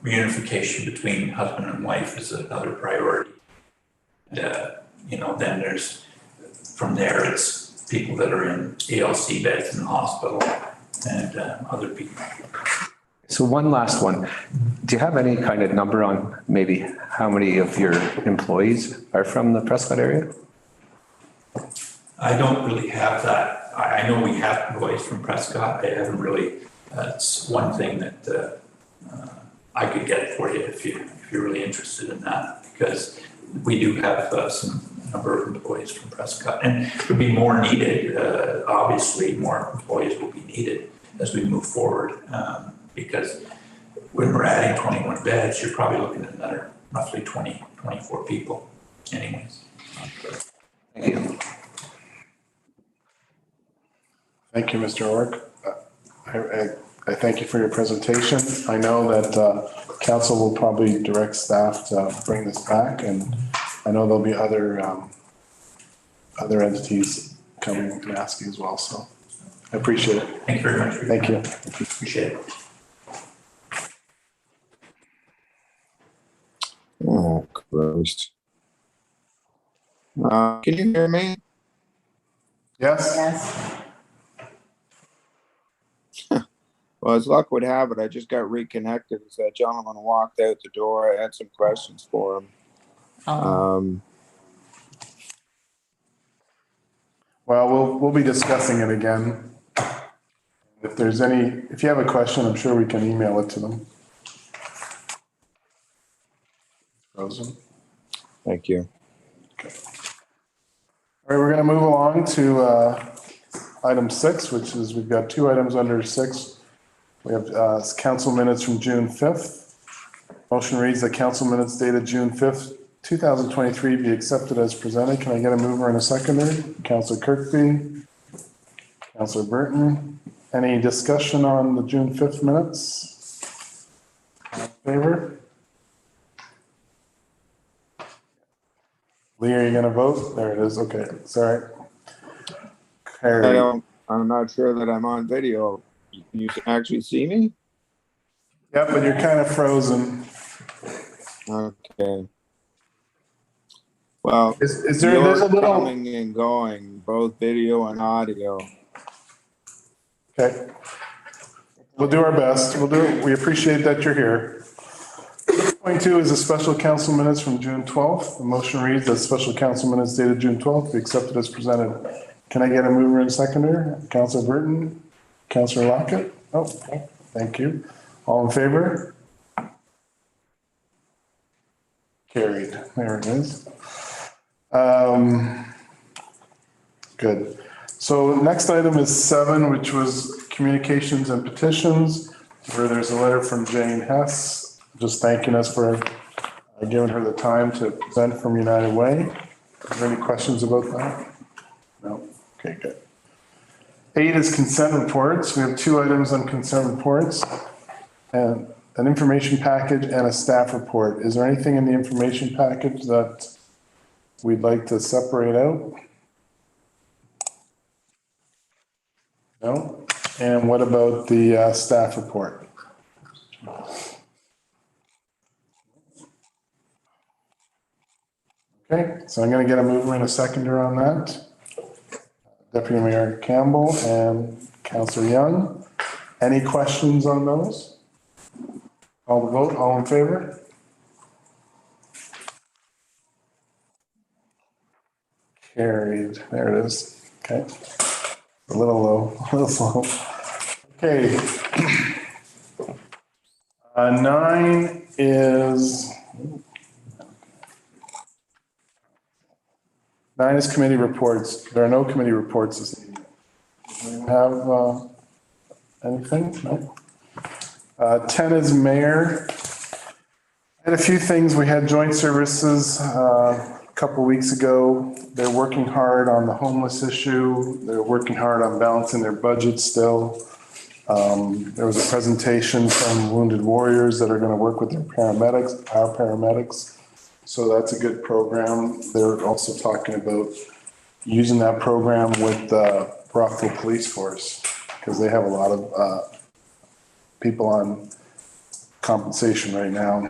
Reunification between husband and wife is another priority. Then there's, from there, it's people that are in ALC beds in the hospital and other people. So one last one. Do you have any kind of number on maybe how many of your employees are from the Prescott area? I don't really have that. I know we have employees from Prescott. I haven't really, it's one thing that I could get for you if you're really interested in that, because we do have some number of employees from Prescott, and it would be more needed. Obviously, more employees will be needed as we move forward, because when we're adding 21 beds, you're probably looking at another roughly 24 people anyways. Thank you. Thank you, Mr. Ork. I thank you for your presentation. I know that council will probably direct staff to bring this back, and I know there'll be other entities coming and asking as well, so I appreciate it. Thank you very much. Thank you. Appreciate it. Oh, Christ. Can you hear me? Yes? Yes. Well, as luck would have it, I just got reconnected as that gentleman walked out the door. I had some questions for him. Oh. Well, we'll be discussing it again. If you have a question, I'm sure we can email it to them. Frozen. Thank you. All right, we're going to move along to item 6, which is, we've got 2 items under 6. We have council minutes from June 5th. Motion reads that council minutes dated June 5th, 2023 be accepted as presented. Can I get a mover and a seconder? Councillor Kirkby, Councillor Burton. Any discussion on the June 5th minutes? All in favor? Lee, are you going to vote? There it is. Okay, sorry. I'm not sure that I'm on video. Can you actually see me? Yeah, but you're kind of frozen. Okay. Well, There's you're a little, coming and going, both video and audio. okay. We'll do our best. We appreciate that you're here. Point 2 is a special council minutes from June 12th. The motion reads that special council minutes dated June 12th be accepted as presented. Can I get a mover and seconder? Councillor Burton, Councillor Lockett? Oh, thank you. All in favor? Carried. There it is. Good. So next item is 7, which was communications and petitions, where there's a letter from Jane Hess, just thanking us for giving her the time to present from United Way. Are there any questions about that? No? Okay, good. 8 is consent reports. We have 2 items on consent reports, and an information package and a staff report. Is there anything in the information package that we'd like to separate out? No? And what about the staff report? Okay, so I'm going to get a mover and a seconder on that. Deputy Mayor Campbell and Councillor Young. Any questions on those? Call the vote. All in favor? Carried. There it is. Okay. A little low, a little slow. Okay. 9 is committee reports. There are no committee reports this evening. Do you have anything? No. 10 is mayor. Had a few things. We had joint services a couple weeks ago. They're working hard on the homeless issue. They're working hard on balancing their budget still. There was a presentation from Wounded Warriors that are going to work with their paramedics, our paramedics. So that's a good program. They're also talking about using that program with the Brockville Police Force because they have a lot of people on compensation right now.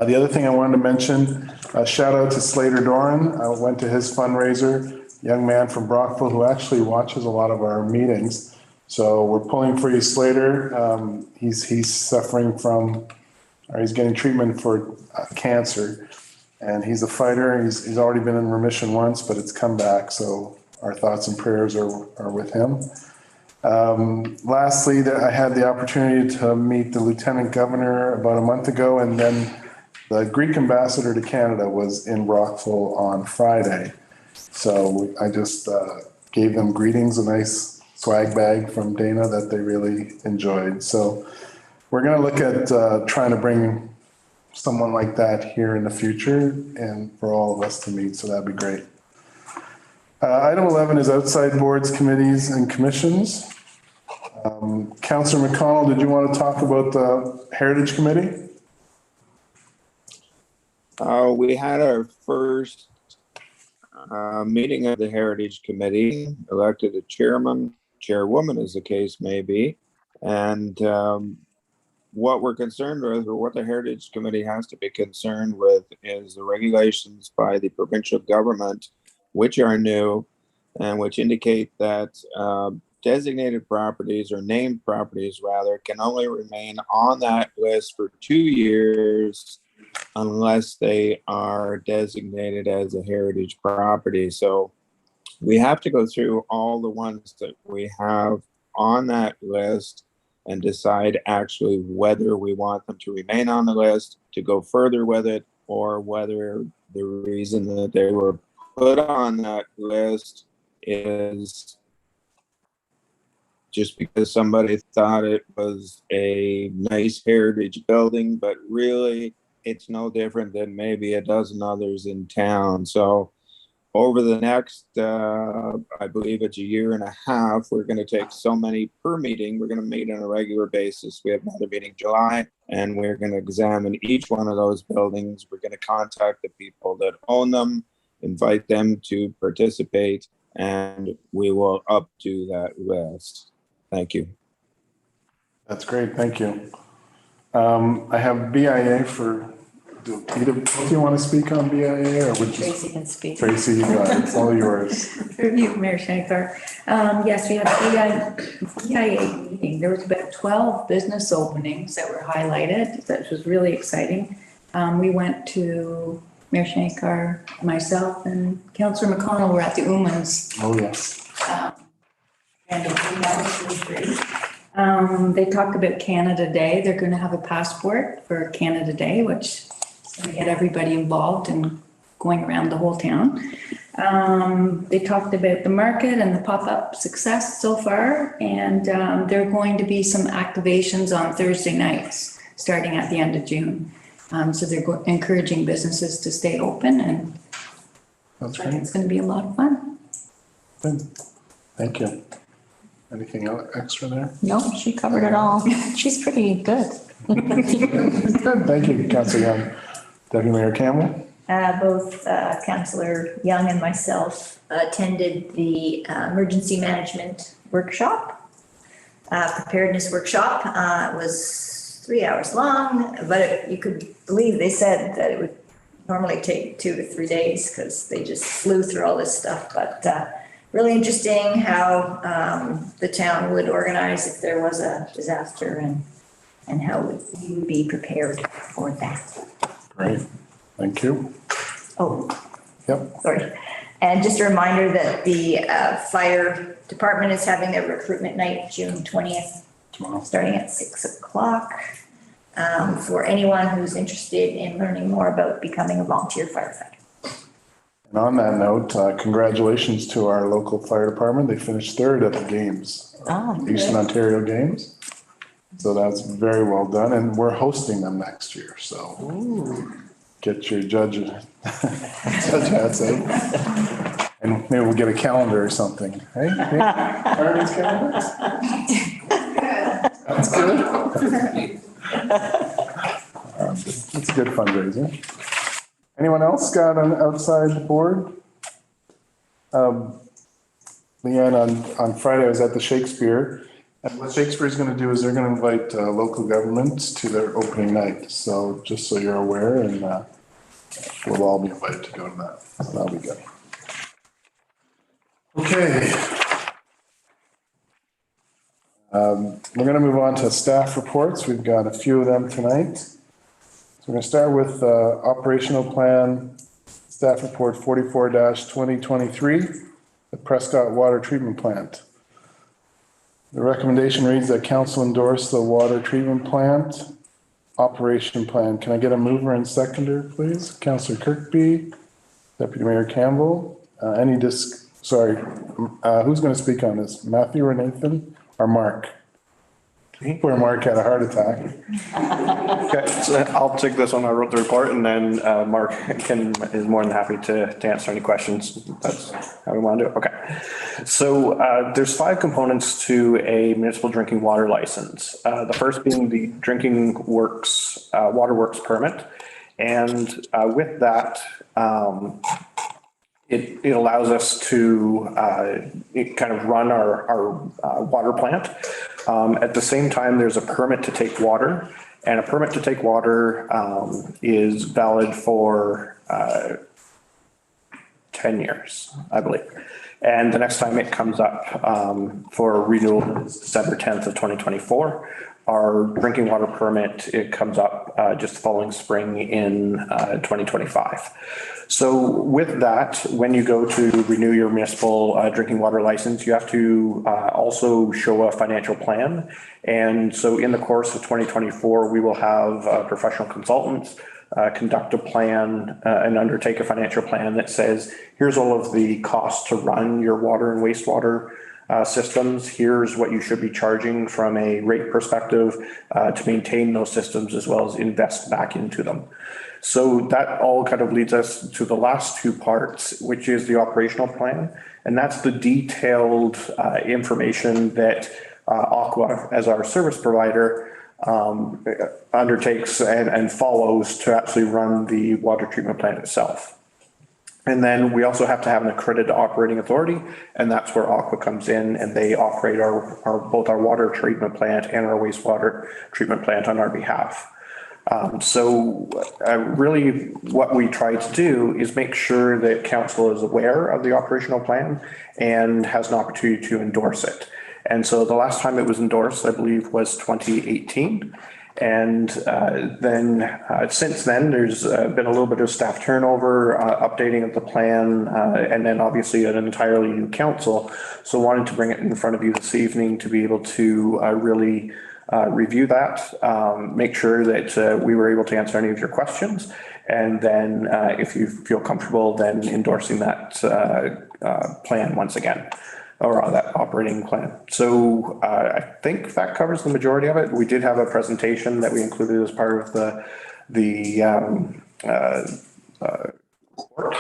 The other thing I wanted to mention, shout out to Slater Doran. I went to his fundraiser, young man from Brockville who actually watches a lot of our meetings. So we're pulling for you, Slater. He's suffering from, or he's getting treatment for cancer, and he's a fighter. He's already been in remission once, but it's come back. So our thoughts and prayers are with him. Lastly, I had the opportunity to meet the Lieutenant Governor about a month ago, and then the Greek ambassador to Canada was in Brockville on Friday. So I just gave them greetings, a nice swag bag from Dana that they really enjoyed. So we're going to look at trying to bring someone like that here in the future and for all of us to meet. So that'd be great. Item 11 is outside boards, committees, and commissions. Councillor McConnell, did you want to talk about the Heritage Committee? We had our first meeting of the Heritage Committee, elected a chairman, chairwoman as the case may be. And what we're concerned with, or what the Heritage Committee has to be concerned with, is the regulations by the provincial government, which are new and which indicate that designated properties, or named properties rather, can only remain on that list for 2 years unless they are designated as a heritage property. So we have to go through all the ones that we have on that list and decide actually whether we want them to remain on the list, to go further with it, or whether the reason that they were put on that list is just because somebody thought it was a nice heritage building, but really it's no different than maybe a dozen others in town. So over the next, I believe it's a year and a half, we're going to take so many per meeting. We're going to meet on a regular basis. We have another meeting in July, and we're going to examine each one of those buildings. We're going to contact the people that own them, invite them to participate, and we will updo that list. Thank you. That's great, thank you. I have BIA for, do either, both you want to speak on BIA or would you? Tracy can speak. Tracy, it's all yours. Through you, Mayor Shankar. Yes, we had BIA meeting. There was about 12 business openings that were highlighted. That was really exciting. We went to Mayor Shankar, myself, and Councillor McConnell were at the Umans. Oh, yes. And that was really great. They talked about Canada Day. They're going to have a passport for Canada Day, which is going to get everybody involved and going around the whole town. They talked about the market and the pop-up success so far, and there are going to be some activations on Thursday nights, starting at the end of June. So they're encouraging businesses to stay open, and That's great. it's going to be a lot of fun. Good. Thank you. Anything extra there? No, she covered it all. She's pretty good. Good, thank you, Councillor Young. Deputy Mayor Campbell? Both Councillor Young and myself attended the emergency management workshop, preparedness workshop. It was 3 hours long, but you could believe they said that it would normally take 2 to 3 days because they just flew through all this stuff. But really interesting how the town would organize if there was a disaster and how we would be prepared for that. Great, thank you. Oh, Yep. sorry. And just a reminder that the fire department is having their recruitment night, June 20th, Tomorrow. starting at 6 o'clock. For anyone who's interested in learning more about becoming a volunteer firefighter. And on that note, congratulations to our local fire department. They finished third at the games, Eastern Ontario Games. So that's very well done, and we're hosting them next year, so get your judge hats out. And maybe we'll get a calendar or something, hey? Fireman's calendars? That's good. It's a good fundraiser. Anyone else got an outside board? Leanne, on Friday I was at the Shakespeare. And what Shakespeare is going to do is they're going to invite local governments to their opening night. So just so you're aware, and we'll all be invited to go to that. So that'll be good. Okay. We're going to move on to staff reports. We've got a few of them tonight. So we're going to start with operational plan, staff report 44-2023, the Prescott Water Treatment Plant. The recommendation reads that council endorse the water treatment plant operation plan. Can I get a mover and seconder, please? Councillor Kirkby, Deputy Mayor Campbell. Who's going to speak on this? Matthew or Nathan or Mark? Where Mark had a heart attack. Okay, so I'll take this one. I wrote the report, and then Mark is more than happy to answer any questions. That's how we want to do it. Okay. So there's 5 components to a municipal drinking water license. The first being the drinking works, water works permit. And with that, it allows us to kind of run our water plant. At the same time, there's a permit to take water, and a permit to take water is valid for 10 years, I believe. And the next time it comes up for renewal is December 10th of 2024. Our drinking water permit, it comes up just the following spring in 2025. So with that, when you go to renew your municipal drinking water license, you have to also show a financial plan. And so in the course of 2024, we will have professional consultants conduct a plan and undertake a financial plan that says, here's all of the costs to run your water and wastewater systems. Here's what you should be charging from a rate perspective to maintain those systems as well as invest back into them. So that all kind of leads us to the last two parts, which is the operational plan. And that's the detailed information that Aqua, as our service provider, undertakes and follows to actually run the water treatment plant itself. And then we also have to have an accredited operating authority, and that's where Aqua comes in, and they operate both our water treatment plant and our wastewater treatment plant on our behalf. So really what we try to do is make sure that council is aware of the operational plan and has an opportunity to endorse it. And so the last time it was endorsed, I believe, was 2018. And then since then, there's been a little bit of staff turnover, updating of the plan, and then obviously an entirely new council. So wanted to bring it in front of you this evening to be able to really review that, make sure that we were able to answer any of your questions. And then if you feel comfortable, then endorsing that plan once again, or that operating plan. So I think that covers the majority of it. We did have a presentation that we included as part of the report,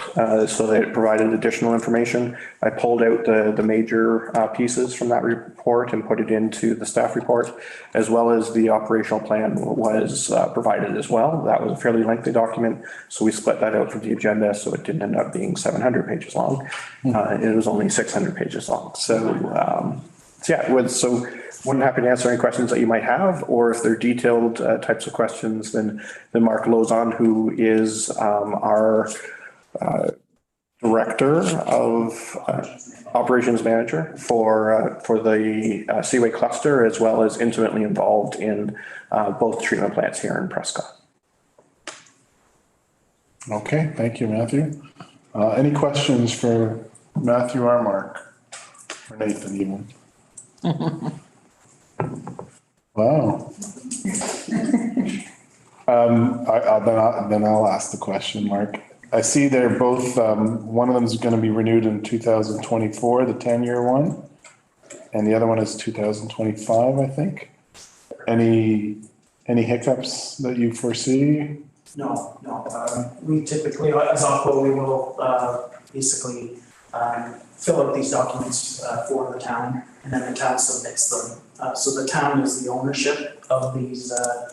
so that it provided additional information. I pulled out the major pieces from that report and put it into the staff report, as well as the operational plan was provided as well. That was a fairly lengthy document, so we split that out from the agenda, so it didn't end up being 700 pages long. It was only 600 pages long. So, so more than happy to answer any questions that you might have, or if they're detailed types of questions, then Mark Lozon, who is our Director of Operations Manager for the Seaway Cluster, as well as intimately involved in both treatment plants here in Prescott. Okay, thank you, Matthew. Any questions for Matthew or Mark? Or Nathan even? Wow. Then I'll ask the question, Mark. I see they're both, one of them is going to be renewed in 2024, the 10-year one, and the other one is 2025, I think. Any hiccups that you foresee? No. We typically, as Aqua, we will basically fill out these documents for the town, and then the town submits them. So the town is the ownership of these,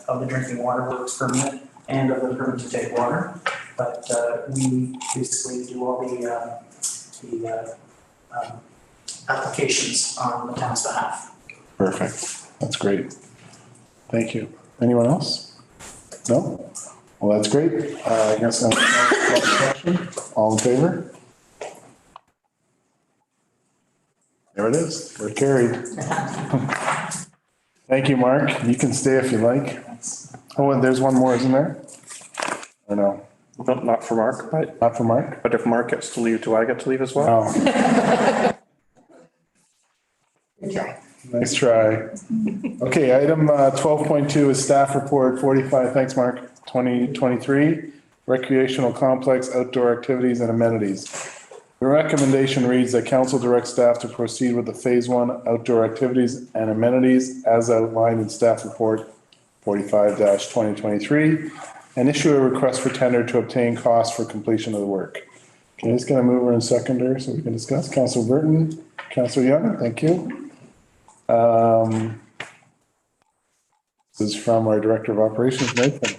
of the drinking water works permit and of the permit to take water. But we basically do all the applications on the town's behalf. Perfect. That's great. Thank you. Anyone else? No? Well, that's great. I guess I'll call the question. All in favor? There it is. We're carried. Thank you, Mark. You can stay if you like. Oh, and there's one more, isn't there? Or no? Not for Mark, but. Not for Mark? But if Mark gets to leave, do I get to leave as well? Oh. Nice try. Okay, item 12.2 is staff report 45. Thanks, Mark. 2023 recreational complex outdoor activities and amenities. The recommendation reads that council directs staff to proceed with the phase 1 outdoor activities and amenities as outlined in staff report 45-2023 and issue a request for tender to obtain costs for completion of the work. Okay, just gonna move her in seconder so we can discuss. Councilor Burton, Councilor Young, thank you. This is from our Director of Operations, Nathan.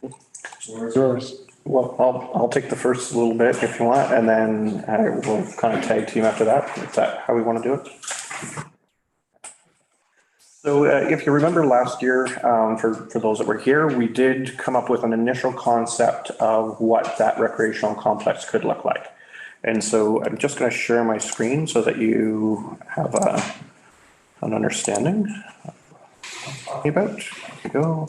It's yours. Well, I'll take the first little bit if you want, and then we'll kind of tag team after that. Is that how we want to do it? So if you remember last year, for those that were here, we did come up with an initial concept of what that recreational complex could look like. And so I'm just going to share my screen so that you have an understanding of what I'm talking about. Here we go.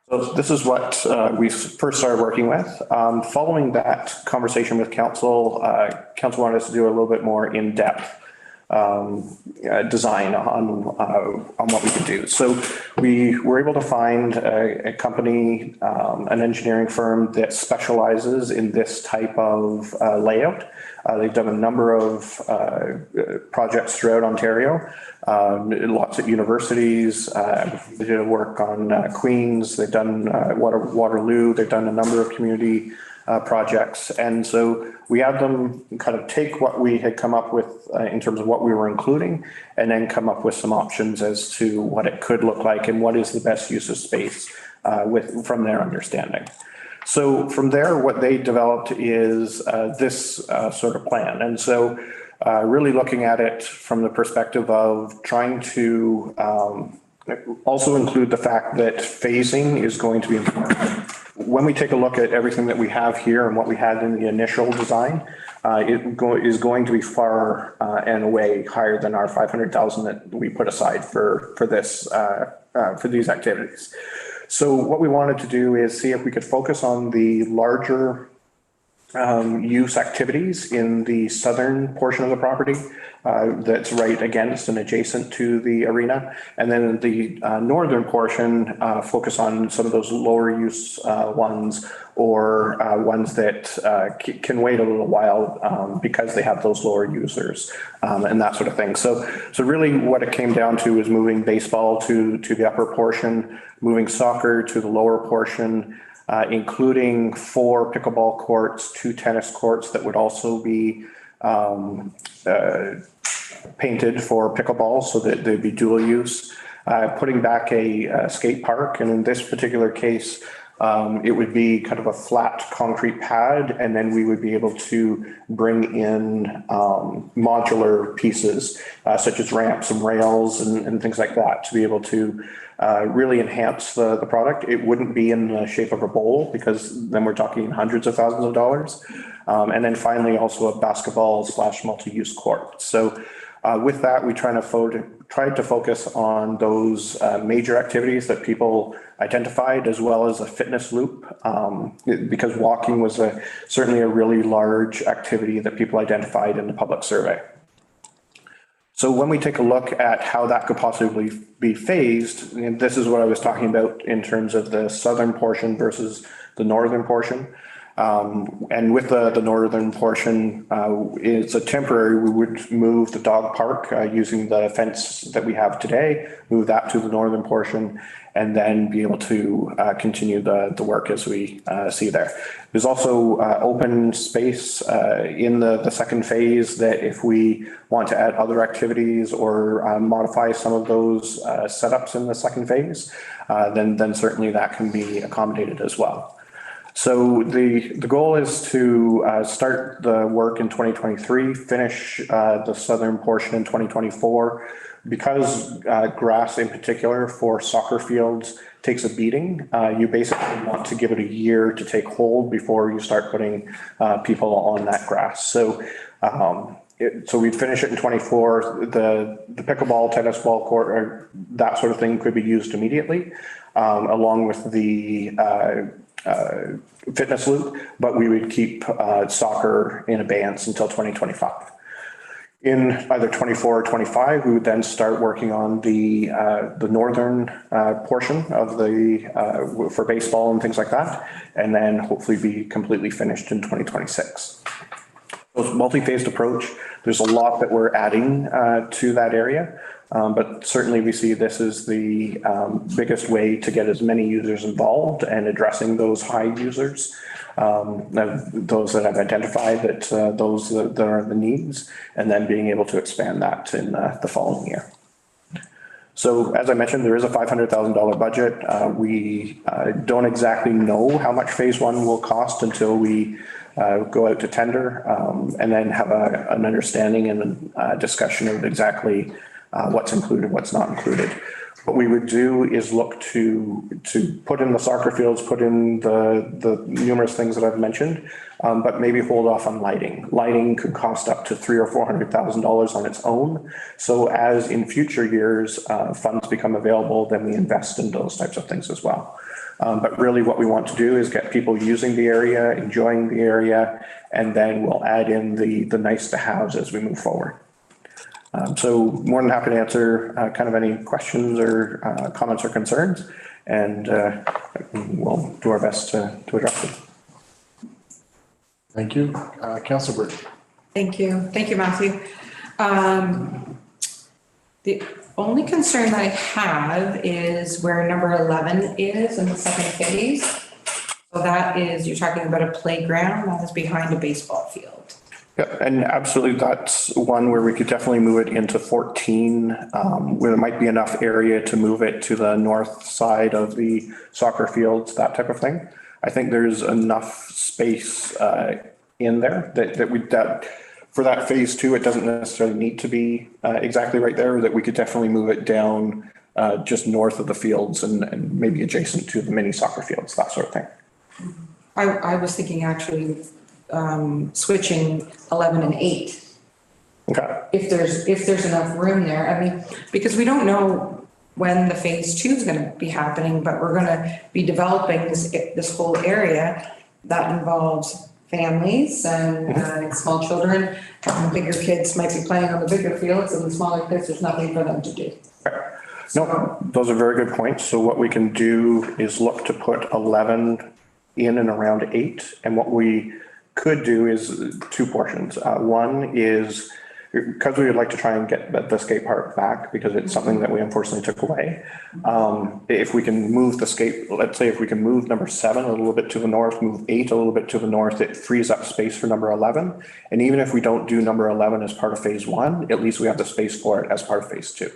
So this is what we first started working with. Following that conversation with council, council wanted us to do a little bit more in-depth design on what we could do. So we were able to find a company, an engineering firm that specializes in this type of layout. They've done a number of projects throughout Ontario, lots of universities. They did work on Queens. They've done Waterloo. They've done a number of community projects. And so we had them kind of take what we had come up with in terms of what we were including, and then come up with some options as to what it could look like and what is the best use of space from their understanding. So from there, what they developed is this sort of plan. And so really looking at it from the perspective of trying to also include the fact that phasing is going to be important. When we take a look at everything that we have here and what we had in the initial design, it is going to be far and away higher than our 500,000 that we put aside for this for these activities. So what we wanted to do is see if we could focus on the larger use activities in the southern portion of the property that's right against and adjacent to the arena. And then the northern portion focus on some of those lower use ones, or ones that can wait a little while because they have those lower users and that sort of thing. So really what it came down to is moving baseball to the upper portion, moving soccer to the lower portion, including 4 pickleball courts, 2 tennis courts that would also be painted for pickleball so that they'd be dual use, putting back a skate park. And in this particular case, it would be kind of a flat concrete pad, and then we would be able to bring in modular pieces such as ramps and rails and things like that to be able to really enhance the product. It wouldn't be in the shape of a bowl, because then we're talking hundreds of thousands of dollars. And then finally also a basketball / multi-use court. So with that, we tried to focus on those major activities that people identified, as well as a fitness loop, because walking was certainly a really large activity that people identified in the public survey. So when we take a look at how that could possibly be phased, and this is what I was talking about in terms of the southern portion versus the northern portion. And with the northern portion, it's a temporary, we would move the dog park using the fence that we have today, move that to the northern portion, and then be able to continue the work as we see there. There's also open space in the second phase that if we want to add other activities or modify some of those setups in the second phase, then certainly that can be accommodated as well. So the goal is to start the work in 2023, finish the southern portion in 2024. Because grass in particular for soccer fields takes a beating, you basically want to give it a year to take hold before you start putting people on that grass. So so we'd finish it in 24. The pickleball, tennis ball court, or that sort of thing could be used immediately, along with the fitness loop, but we would keep soccer in abeyance until 2025. In either 24 or 25, we would then start working on the northern portion of for baseball and things like that, and then hopefully be completely finished in 2026. So it's a multi-phased approach. There's a lot that we're adding to that area, but certainly we see this as the biggest way to get as many users involved and addressing those high users. Those that I've identified, those that are the needs, and then being able to expand that in the following year. So as I mentioned, there is a $500,000 budget. We don't exactly know how much phase 1 will cost until we go out to tender, and then have an understanding and a discussion of exactly what's included, what's not included. What we would do is look to put in the soccer fields, put in the numerous things that I've mentioned, but maybe hold off on lighting. Lighting could cost up to $300,000 or $400,000 on its own. So as in future years, funds become available, then we invest in those types of things as well. But really what we want to do is get people using the area, enjoying the area, and then we'll add in the nice to haves as we move forward. So more than happy to answer kind of any questions or comments or concerns, and we'll do our best to address them. Thank you. Councillor Burke. Thank you. Thank you, Matthew. The only concern that I have is where number 11 is in the second phase. So that is, you're talking about a playground that is behind a baseball field. Yeah, and absolutely, that's one where we could definitely move it into 14, where there might be enough area to move it to the north side of the soccer fields, that type of thing. I think there's enough space in there that for that phase 2, it doesn't necessarily need to be exactly right there, that we could definitely move it down just north of the fields and maybe adjacent to the mini soccer fields, that sort of thing. I was thinking actually switching 11 and 8. Okay. If there's enough room there. I mean, because we don't know when the phase 2 is going to be happening, but we're going to be developing this whole area that involves families and small children. And the bigger kids might be playing on the bigger fields, and the smaller kids, there's nothing for them to do. No, those are very good points. So what we can do is look to put 11 in and around 8. And what we could do is 2 portions. One is, because we would like to try and get the skate park back, because it's something that we unfortunately took away. If we can move the skate, let's say if we can move number 7 a little bit to the north, move 8 a little bit to the north, it frees up space for number 11. And even if we don't do number 11 as part of phase 1, at least we have the space for it as part of phase 2.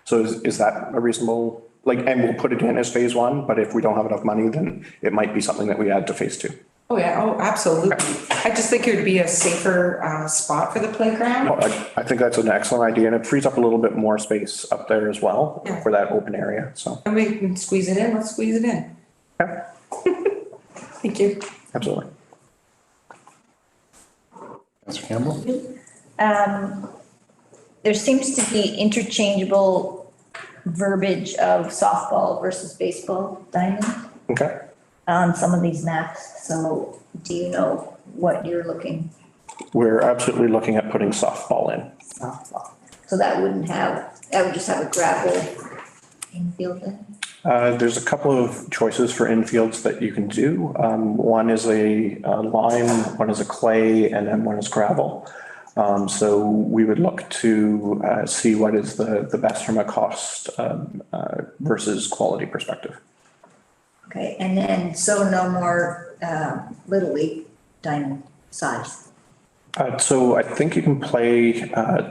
So is that a reasonable, and we'll put it in as phase 1, but if we don't have enough money, then it might be something that we add to phase 2. Oh, yeah. Oh, absolutely. I just think it would be a safer spot for the playground. Well, I think that's an excellent idea, and it frees up a little bit more space up there as well for that open area, so. And we can squeeze it in. Let's squeeze it in. Yeah. Thank you. Absolutely. Councillor Campbell. There seems to be interchangeable verbiage of softball versus baseball diamond Okay. on some of these maps. So do you know what you're looking? We're absolutely looking at putting softball in. Softball. So that would just have a gravel infield then? There's a couple of choices for infields that you can do. One is a lime, one is a clay, and then one is gravel. So we would look to see what is the best from a cost versus quality perspective. Okay, and then, so no more Little League diamond size? So I think you can play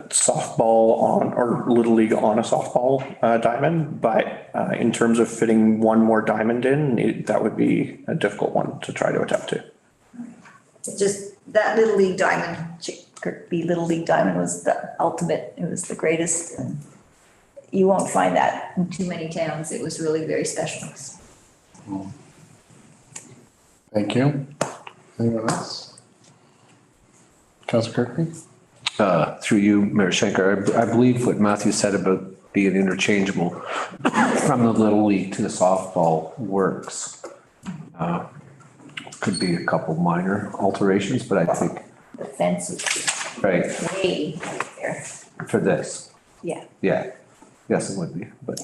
softball on, or Little League on a softball diamond, but in terms of fitting one more diamond in, that would be a difficult one to try to attempt to. It's just that Little League diamond, Kirkby Little League diamond was the ultimate, it was the greatest. And you won't find that in too many towns. It was really very special. Thank you. Anyone else? Councillor Kirkby? Through you, Mayor Schenker, I believe what Matthew said about being interchangeable from the Little League to the softball works. Could be a couple minor alterations, but I think. The fence is right way there. for this. Yeah. Yeah, yes, it would be, but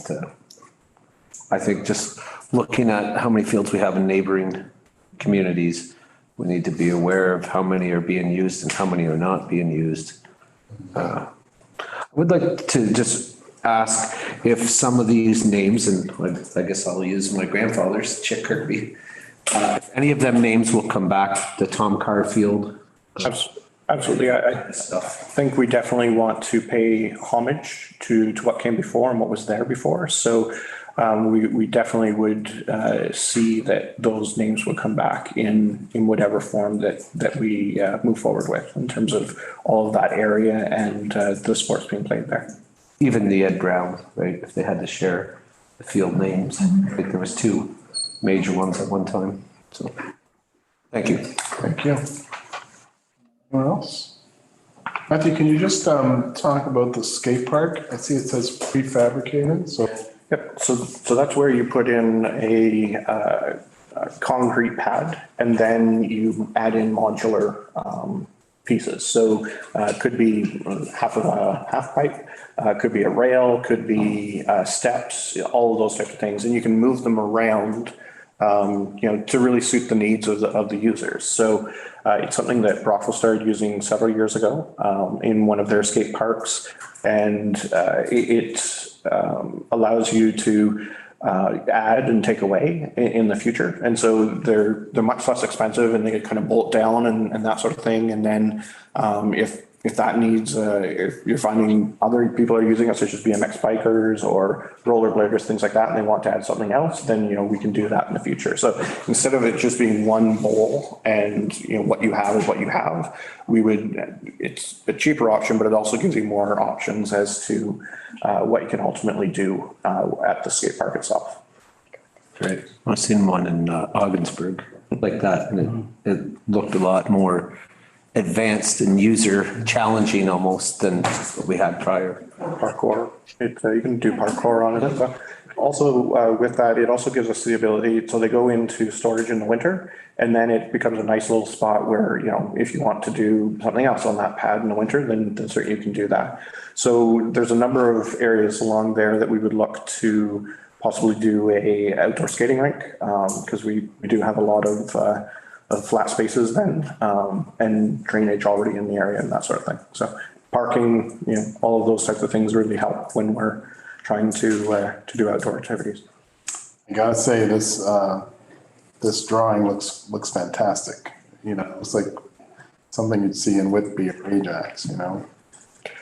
I think just looking at how many fields we have in neighboring communities, we need to be aware of how many are being used and how many are not being used. I would like to just ask if some of these names, and I guess I'll use my grandfather's, Chick Kirkby, if any of them names will come back, the Tom Carr Field. Absolutely. I think we definitely want to pay homage to what came before and what was there before. So we definitely would see that those names would come back in whatever form that we move forward with in terms of all of that area and the sports being played there. even the Ed Brown, right, if they had to share the field names. I think there was two major ones at one time, so, thank you. Thank you. Anyone else? Matthew, can you just talk about the skate park? I see it says prefabricated, so. Yep, so that's where you put in a concrete pad and then you add in modular pieces. So it could be half of a half pipe, could be a rail, could be steps, all of those types of things. And you can move them around, to really suit the needs of the users. So it's something that Brockville started using several years ago in one of their skate parks. And it allows you to add and take away in the future. And so they're much less expensive and they kind of bolt down and that sort of thing. And then if that needs, if you're finding other people are using it, such as BMX bikers or rollerbladers, things like that, and they want to add something else, then, we can do that in the future. So instead of it just being one bowl and, what you have is what you have, it's a cheaper option, but it also gives you more options as to what you can ultimately do at the skate park itself. Right. I've seen one in Ogdensburg like that, and it looked a lot more advanced and user challenging almost than what we had prior. Parkour, you can do parkour on it. But also with that, it also gives us the ability, so they go into storage in the winter and then it becomes a nice little spot where, if you want to do something else on that pad in the winter, then certainly you can do that. So there's a number of areas along there that we would look to possibly do a outdoor skating rink, because we do have a lot of flat spaces then, and drainage already in the area and that sort of thing. So parking, all of those types of things really help when we're trying to do outdoor activities. I gotta say, this drawing looks fantastic. It's like something you'd see in Whitby or Ajax,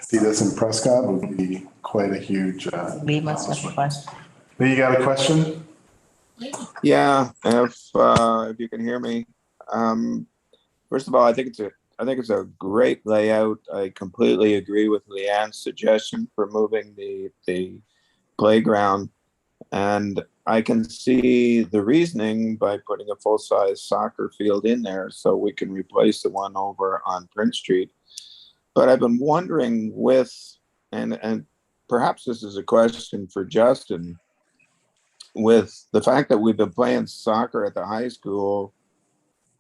See this in Prescott would be quite a huge. We must have a question. Lee, you got a question? Yeah, if you can hear me. First of all, I think it's a great layout. I completely agree with Leanne's suggestion for moving the playground, and I can see the reasoning by putting a full-size soccer field in there so we can replace the one over on Prince Street. But I've been wondering and perhaps this is a question for Justin, with the fact that we've been playing soccer at the high school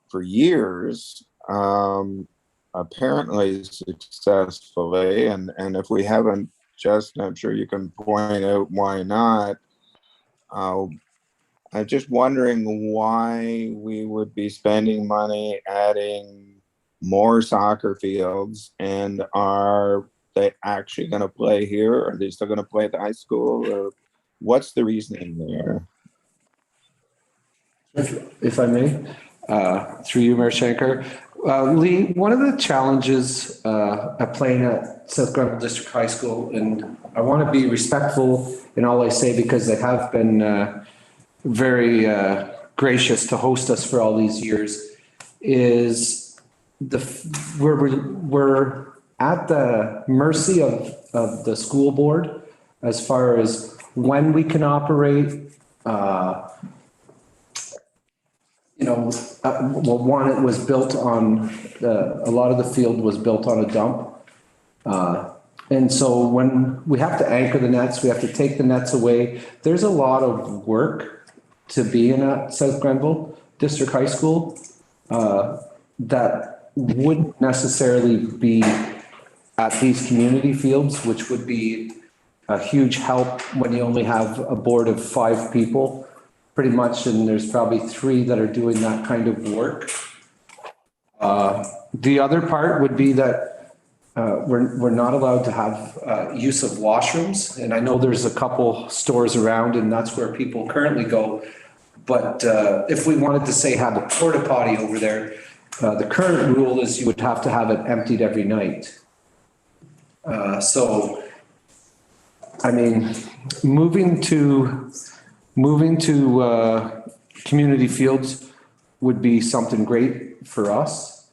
for years, apparently successfully, and if we haven't, Justin, I'm sure you can point out why not. I'm just wondering why we would be spending money adding more soccer fields, and are they actually going to play here? Are they still going to play at the high school, or what's the reasoning there? If I may, through you, Mayor Shanker. Lee, one of the challenges of playing at South Grenville District High School, and I want to be respectful in all I say because they have been very gracious to host us for all these years, is we're at the mercy of the school board as far as when we can operate. One, it was built on, a lot of the field was built on a dump. And so when we have to anchor the nets, we have to take the nets away. There's a lot of work to be in at South Grenville District High School that wouldn't necessarily be at these community fields, which would be a huge help when you only have a board of 5 people. Pretty much, and there's probably 3 that are doing that kind of work. The other part would be that we're not allowed to have use of washrooms, and I know there's a couple stores around, and that's where people currently go. But if we wanted to say have a porta potty over there, the current rule is you would have to have it emptied every night. So, I mean, moving to community fields would be something great for us.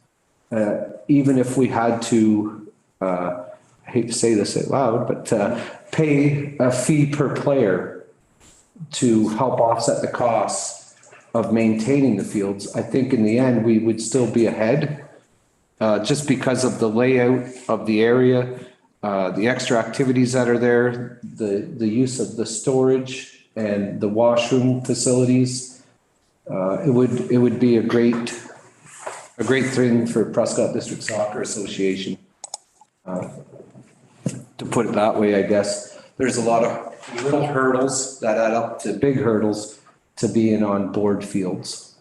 Even if we had to, I hate to say this out loud, but pay a fee per player to help offset the costs of maintaining the fields, I think in the end, we would still be ahead. Just because of the layout of the area, the extra activities that are there, the use of the storage and the washroom facilities. It would be a great thing for Prescott District Soccer Association. To put it that way, I guess. There's a lot of little hurdles that add up to big hurdles to being on board fields.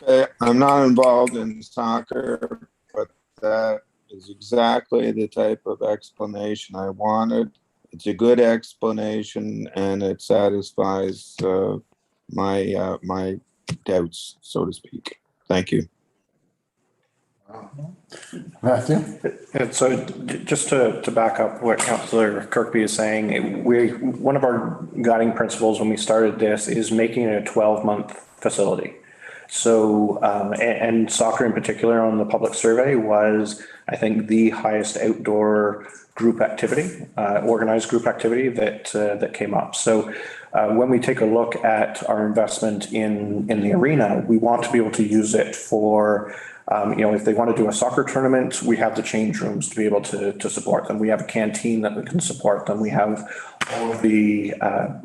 Okay, I'm not involved in soccer, but that is exactly the type of explanation I wanted. It's a good explanation and it satisfies my doubts, so to speak. Thank you. Matthew? And so just to back up what Councillor Kirkby is saying, one of our guiding principles when we started this is making it a 12-month facility. So, and soccer in particular on the public survey was, I think, the highest outdoor group activity, organized group activity that came up. So when we take a look at our investment in the arena, we want to be able to use it for, if they want to do a soccer tournament, we have the change rooms to be able to support them. We have a canteen that we can support them. We have all of the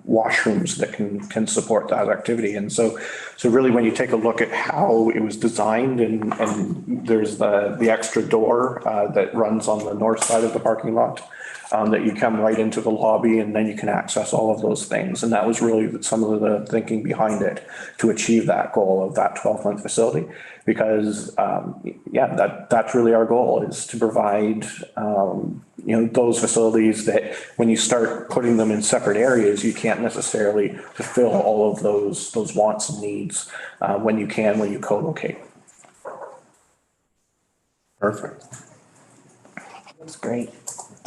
washrooms that can support that activity. And so really when you take a look at how it was designed and there's the extra door that runs on the north side of the parking lot, that you come right into the lobby and then you can access all of those things. And that was really some of the thinking behind it to achieve that goal of that 12-month facility. Because, that's really our goal, is to provide, those facilities that when you start putting them in separate areas, you can't necessarily fulfill all of those wants and needs when you co-locate. Perfect. It's great.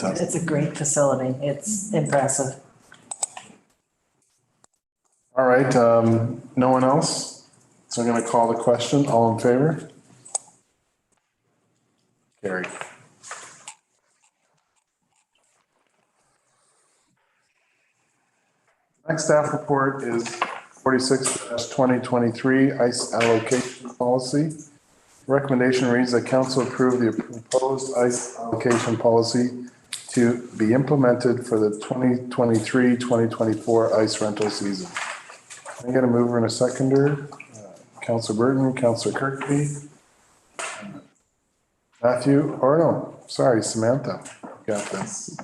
It's a great facility. It's impressive. All right, no one else? So I'm going to call the question. All in favor? Carried. Next staff report is 46-2023 ice allocation policy. Recommendation reads that council approve the proposed ice allocation policy to be implemented for the 2023-2024 ice rental season. Can I get a mover and a seconder? Councillor Burton, Councillor Kirkby, Matthew, Samantha. Got this.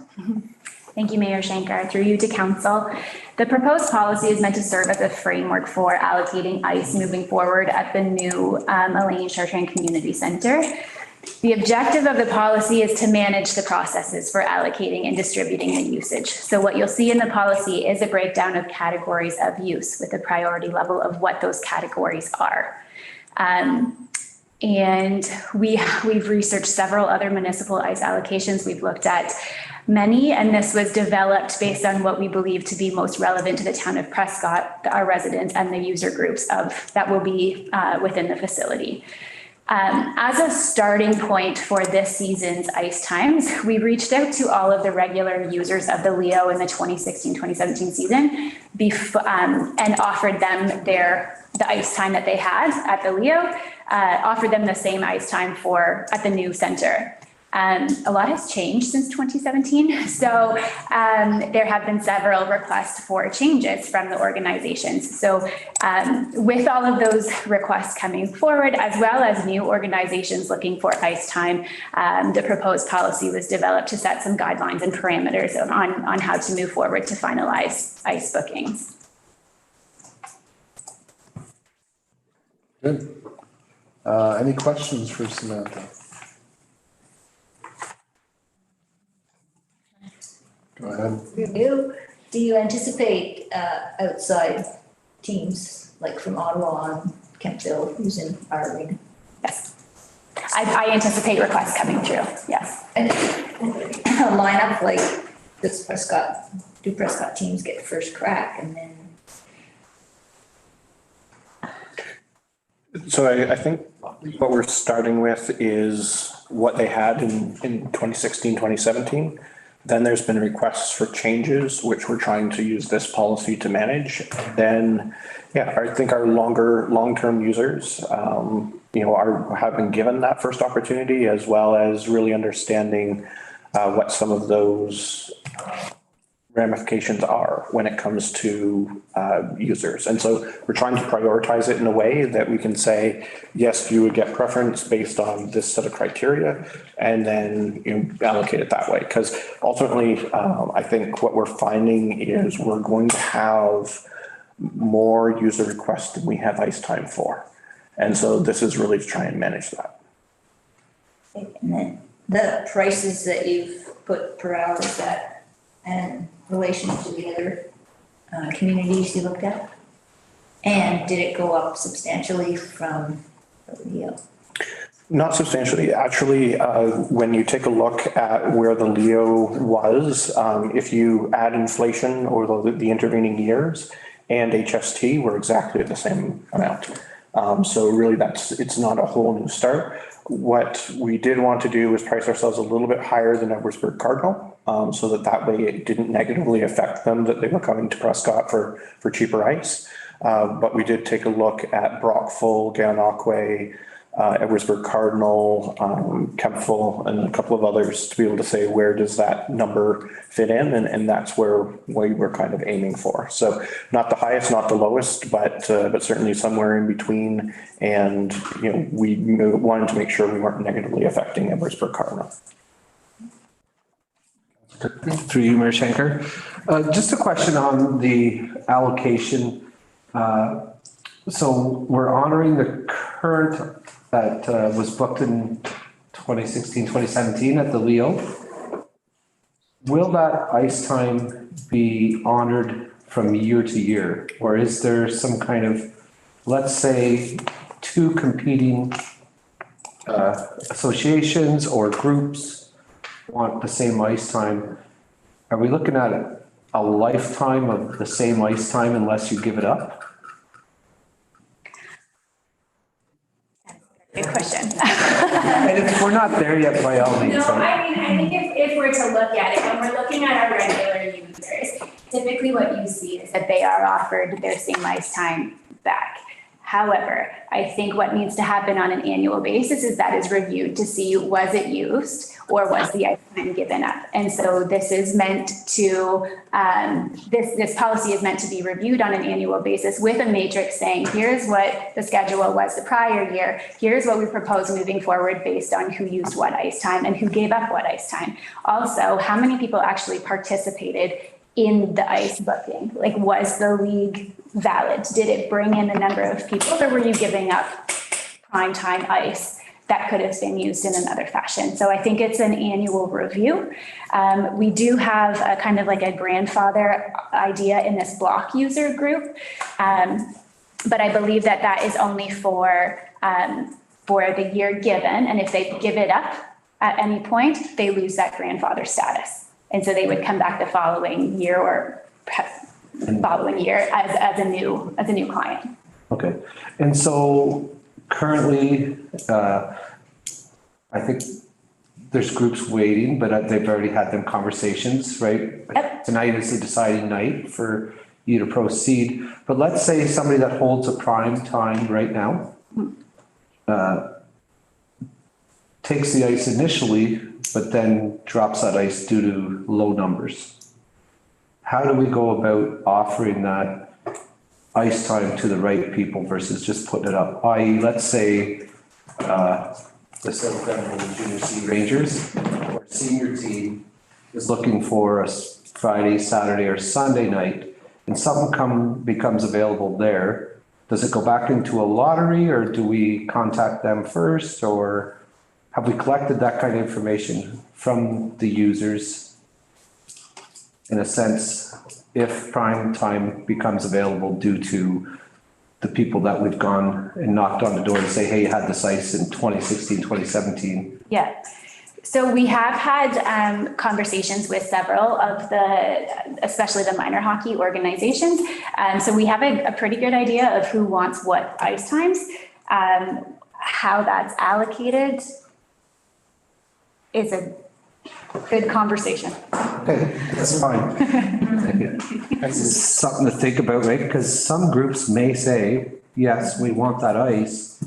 Thank you, Mayor Shankar. Through you to council. The proposed policy is meant to serve as a framework for allocating ice moving forward at the new Elaine Chartrand Community Center. The objective of the policy is to manage the processes for allocating and distributing the usage. So what you'll see in the policy is a breakdown of categories of use with a priority level of what those categories are. And we've researched several other municipal ice allocations. We've looked at many, and this was developed based on what we believe to be most relevant to the town of Prescott, our residents and the user groups that will be within the facility. As a starting point for this season's ice times, we reached out to all of the regular users of the Leo in the 2016-2017 season and offered them the ice time that they had at the Leo, offered them the same ice time at the new center. A lot has changed since 2017. So there have been several requests for changes from the organizations. So with all of those requests coming forward, as well as new organizations looking for ice time, the proposed policy was developed to set some guidelines and parameters on how to move forward to finalize ice bookings. Good. Any questions for Samantha? Go ahead. Do you anticipate outside teams, like from Ottawa and Kemptville, using our arena? Yes. I anticipate requests coming through, yes. And a lineup like this do Prescott teams get first crack and then? So I think what we're starting with is what they had in 2016, 2017. Then there's been requests for changes, which we're trying to use this policy to manage. And then, yeah, I think our long-term users, have been given that first opportunity, as well as really understanding what some of those ramifications are when it comes to users. And so we're trying to prioritize it in a way that we can say, yes, you would get preference based on this set of criteria, and then allocate it that way. Because ultimately, I think what we're finding is we're going to have more user requests than we have ice time for. And so this is really to try and manage that. And then the prices that you've put per hour, is that in relation to the other communities you looked at? And did it go up substantially from the Leo? Not substantially. Actually, when you take a look at where the Leo was, if you add inflation over the intervening years and HST, we're exactly at the same amount. So really it's not a whole new start. What we did want to do was price ourselves a little bit higher than Edwardsburg Cardinal, so that way it didn't negatively affect them that they were coming to Prescott for cheaper ice. But we did take a look at Brockville, Gananoque, Edwardsburg Cardinal, Kempville, and a couple of others to be able to say, where does that number fit in? And that's where we were kind of aiming for. So not the highest, not the lowest, but certainly somewhere in between. And, we wanted to make sure we weren't negatively affecting Edwardsburg Cardinal. Through you, Mayor Schenker. Just a question on the allocation. So we're honoring the current that was booked in 2016, 2017 at the Leo. Will that ice time be honored from year to year? Or is there some kind of, let's say, two competing associations or groups want the same ice time? Are we looking at a lifetime of the same ice time unless you give it up? Good question. And if we're not there yet, by all means. No, I think if we're to look at it, when we're looking at our regular users, typically what you see is that they are offered their same ice time back. However, I think what needs to happen on an annual basis is that is reviewed to see, was it used or was the ice time given up? And so this is meant to, this policy is meant to be reviewed on an annual basis with a matrix saying, here's what the schedule was the prior year. Here's what we propose moving forward based on who used what ice time and who gave up what ice time. Also, how many people actually participated in the ice booking? Like, was the league valid? Did it bring in the number of people, or were you giving up prime time ice that could have been used in another fashion? So I think it's an annual review. We do have a kind of like a grandfather idea in this block user group. But I believe that that is only for the year given. And if they give it up at any point, they lose that grandfather status. And so they would come back the following year or following year as a new client. Okay. And so currently, I think there's groups waiting, but they've already had them conversations, right? Yep. Tonight is the deciding night for you to proceed. But let's say somebody that holds a prime time right now, takes the ice initially, but then drops that ice due to low numbers. How do we go about offering that ice time to the right people versus just putting it up? I.e., let's say the South Denver Junior C Rangers or senior team is looking for a Friday, Saturday, or Sunday night, and something becomes available there. Does it go back into a lottery, or do we contact them first, or have we collected that kind of information from the users? In a sense, if prime time becomes available due to the people that we've gone and knocked on the door and say, hey, you had this ice in 2016, 2017. Yeah. So we have had conversations with several of especially the minor hockey organizations. So we have a pretty good idea of who wants what ice times, how that's allocated is Good conversation. Okay, that's fine. This is something to think about, right? Because some groups may say, yes, we want that ice,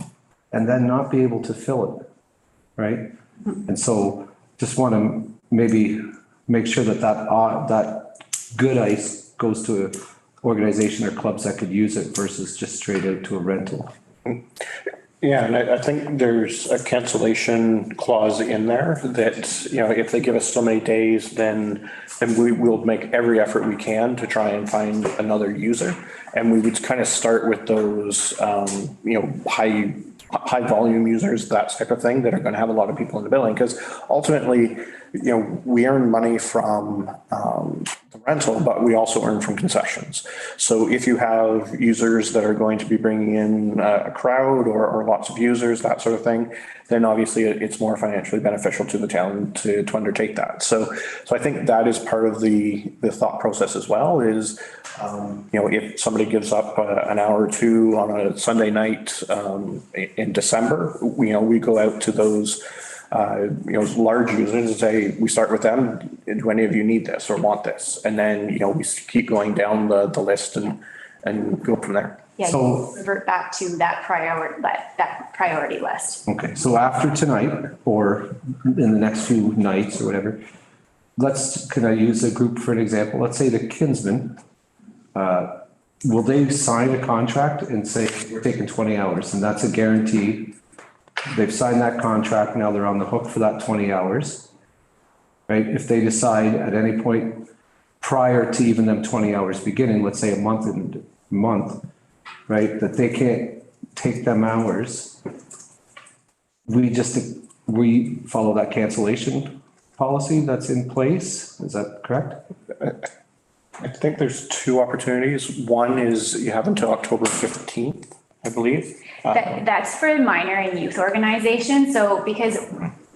and then not be able to fill it, right? And so just want to maybe make sure that that good ice goes to an organization or clubs that could use it versus just straight out to a rental. Yeah, and I think there's a cancellation clause in there that, you know, if they give us so many days, then we will make every effort we can to try and find another user. And we would kind of start with those, you know, high volume users, that type of thing, that are going to have a lot of people in the building. Because ultimately, you know, we earn money from the rental, but we also earn from concessions. So if you have users that are going to be bringing in a crowd or lots of users, that sort of thing, then obviously it's more financially beneficial to the town to undertake that. So I think that is part of the thought process as well, is, you know, if somebody gives up an hour or two on a Sunday night in December, you know, we go out to those you know, large users and say, we start with them, do any of you need this or want this? And then, you know, we keep going down the list and go from there. Yeah, So- you revert back to that priority list. Okay, so after tonight or in the next few nights or whatever, can I use a group for an example? Let's say the Kinsmen, will they sign a contract and say, we're taking 20 hours and that's a guarantee? They've signed that contract, now they're on the hook for that 20 hours, right? If they decide at any point prior to even them 20 hours beginning, let's say a month, right, that they can't take them hours, we follow that cancellation policy that's in place, is that correct? I think there's two opportunities. One is you have until October 15th, I believe. That's for minor and youth organizations. So because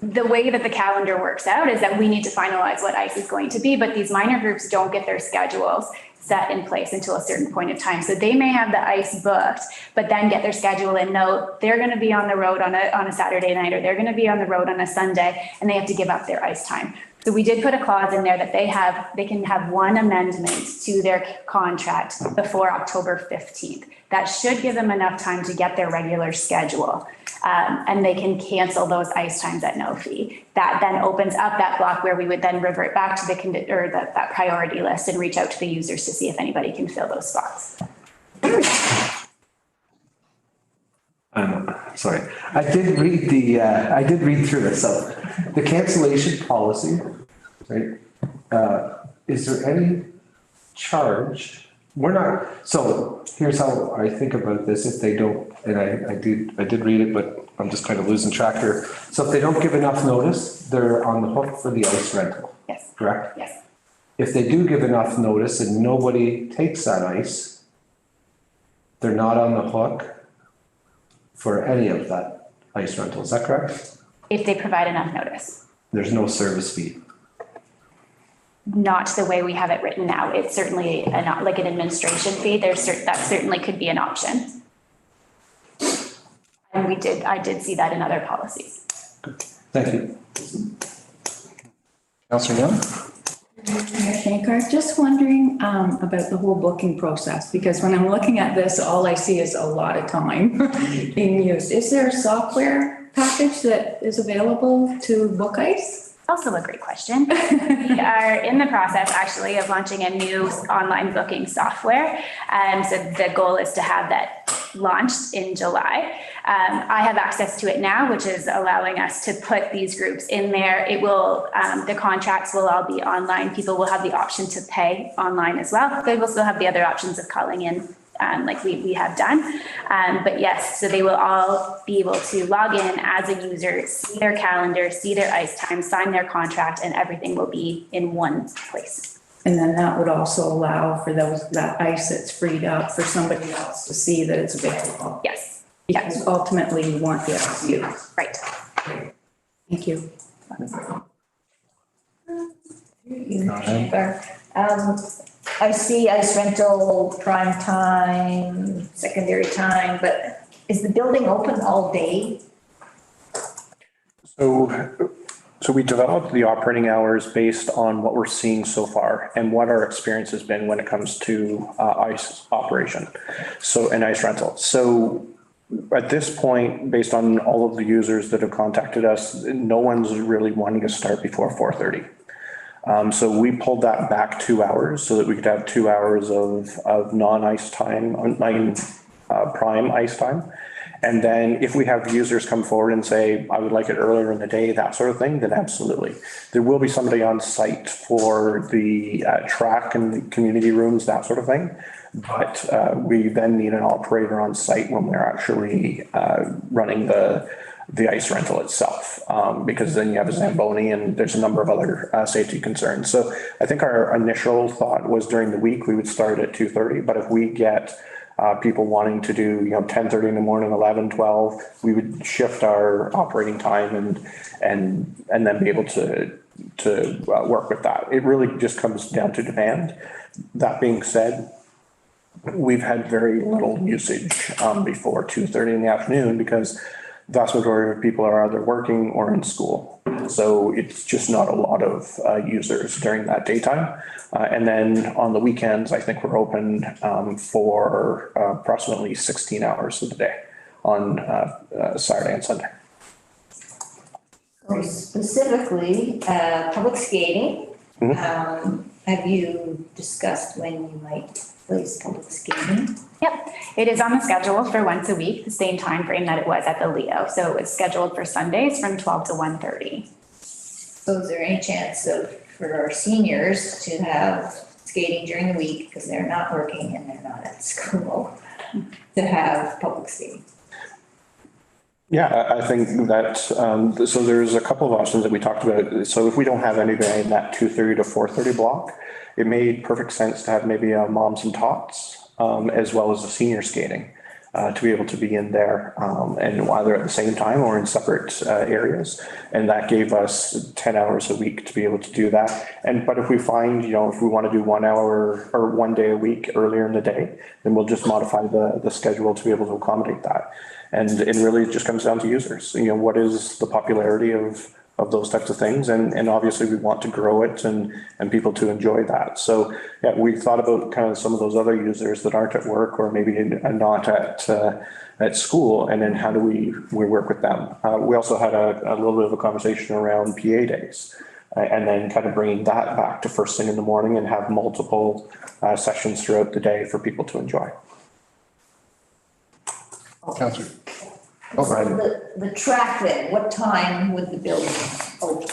the way that the calendar works out is that we need to finalize what ICE is going to be, but these minor groups don't get their schedules set in place until a certain point of time. So they may have the ICE booked, but then get their schedule and know they're going to be on the road on a Saturday night, or they're going to be on the road on a Sunday, and they have to give up their ICE time. So we did put a clause in there that they can have one amendment to their contract before October 15th. That should give them enough time to get their regular schedule. And they can cancel those ICE times at no fee. That then opens up that block where we would then revert back to that priority list and reach out to the users to see if anybody can fill those spots. Sorry, I did read through this. So the cancellation policy, right? Is there any charge? We're not, so here's how I think about this. If they don't, and I did read it, but I'm just kind of losing track here. So if they don't give enough notice, they're on the hook for the ice rental. Yes. Correct? Yes. If they do give enough notice and nobody takes that ice, they're not on the hook for any of that ice rental. Is that correct? If they provide enough notice. There's no service fee. Not the way we have it written now. It's certainly not like an administration fee. That certainly could be an option. And I did see that in other policies. Thank you. Councillor Young? Mayor Shankar, just wondering about the whole booking process, because when I'm looking at this, all I see is a lot of time being used. Is there a software package that is available to book ice? Also a great question. We are in the process actually of launching a new online booking software. So the goal is to have that launched in July. I have access to it now, which is allowing us to put these groups in there. It will, the contracts will all be online. People will have the option to pay online as well. They will still have the other options of calling in, like we have done. But yes, so they will all be able to log in as a user, see their calendar, see their ice time, sign their contract, and everything will be in one place. And then that would also allow for that ice that's freed up for somebody else to see that it's available. Yes. Because ultimately you want the ice used. Right. Thank you. I see ice rental, prime time, secondary time, but is the building open all day? So So we developed the operating hours based on what we're seeing so far and what our experience has been when it comes to ice operation. So, and ice rental. So at this point, based on all of the users that have contacted us, no one's really wanting to start before 4:30. So we pulled that back 2 hours so that we could have 2 hours of non-ice time, prime ice time. And then if we have users come forward and say, I would like it earlier in the day, that sort of thing, then absolutely. There will be somebody on site for the track and the community rooms, that sort of thing. But we then need an operator on site when we're actually running the ice rental itself, because then you have a Zamboni and there's a number of other safety concerns. So I think our initial thought was during the week, we would start at 2:30, but if we get people wanting to do, 10:30 in the morning, 11, 12, we would shift our operating time and then be able to work with that. It really just comes down to demand. That being said, we've had very little usage before 2:30 in the afternoon because the vast majority of people are either working or in school. So it's just not a lot of users during that daytime. And then on the weekends, I think we're open for approximately 16 hours of the day on Saturday and Sunday. So specifically, public skating, have you discussed when you might place public skating? Yep, it is on the schedule for once a week, the same time frame that it was at the Leo. So it was scheduled for Sundays from 12 to 1:30. So is there any chance for our seniors to have skating during the week, because they're not working and they're not at school, to have public skating? Yeah, I think that, so there's a couple of options that we talked about. So if we don't have anybody in that 2:30 to 4:30 block, it made perfect sense to have maybe a moms and tots, as well as a senior skating, to be able to be in there, and either at the same time or in separate areas. And that gave us 10 hours a week to be able to do that. But if we find, if we want to do 1 hour or 1 day a week earlier in the day, then we'll just modify the schedule to be able to accommodate that. And it really just comes down to users. What is the popularity of those types of things? And obviously we want to grow it and people to enjoy that. So yeah, we thought about kind of some of those other users that aren't at work or maybe not at school, and then how do we work with them? We also had a little bit of a conversation around PA days, and then kind of bringing that back to first thing in the morning and have multiple sessions throughout the day for people to enjoy. Councillor. So the track then, what time would the building open?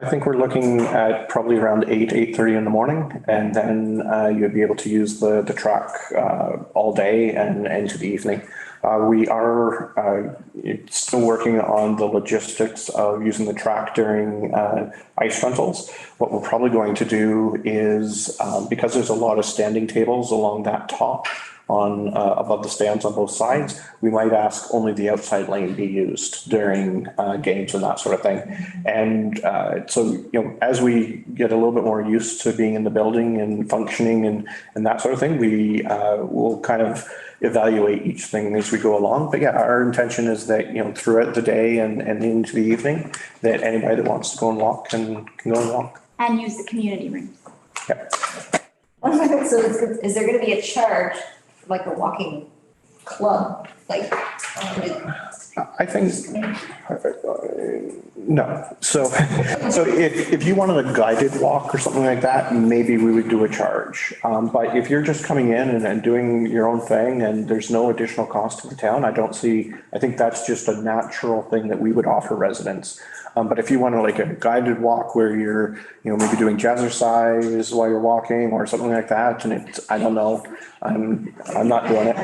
I think we're looking at probably around 8:30 in the morning, and then you'd be able to use the track all day and into the evening. We are still working on the logistics of using the track during ice rentals. What we're probably going to do is, because there's a lot of standing tables along that top, above the stands on both sides, we might ask only the outside lane be used during games and that sort of thing. And so, as we get a little bit more used to being in the building and functioning and that sort of thing, we will kind of evaluate each thing as we go along. But yeah, our intention is that, throughout the day and into the evening, that anybody that wants to go and walk can go and walk. And use the community rooms. Yep. So is there gonna be a charge, like a walking club, like? I think, no. So if you wanted a guided walk or something like that, maybe we would do a charge. But if you're just coming in and doing your own thing and there's no additional cost to the town, I think that's just a natural thing that we would offer residents. But if you want to like a guided walk where you're, maybe doing jazzercise while you're walking or something like that, and I don't know, I'm not doing it.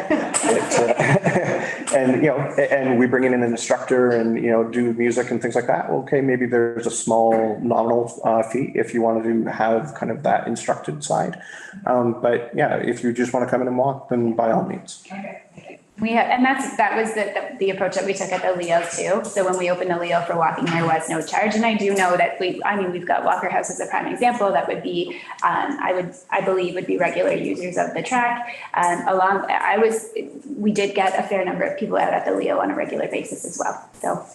And we bring in an instructor and, do music and things like that. Okay, maybe there's a small nominal fee if you want to have kind of that instructed side. But yeah, if you just want to come in and walk, then by all means. Okay. And that was the approach that we took at the Leo too. So when we opened the Leo for walking, there was no charge. And I do know that we've got Walker House as a prime example. That would be, I believe would be regular users of the track. We did get a fair number of people out at the Leo on a regular basis as well. So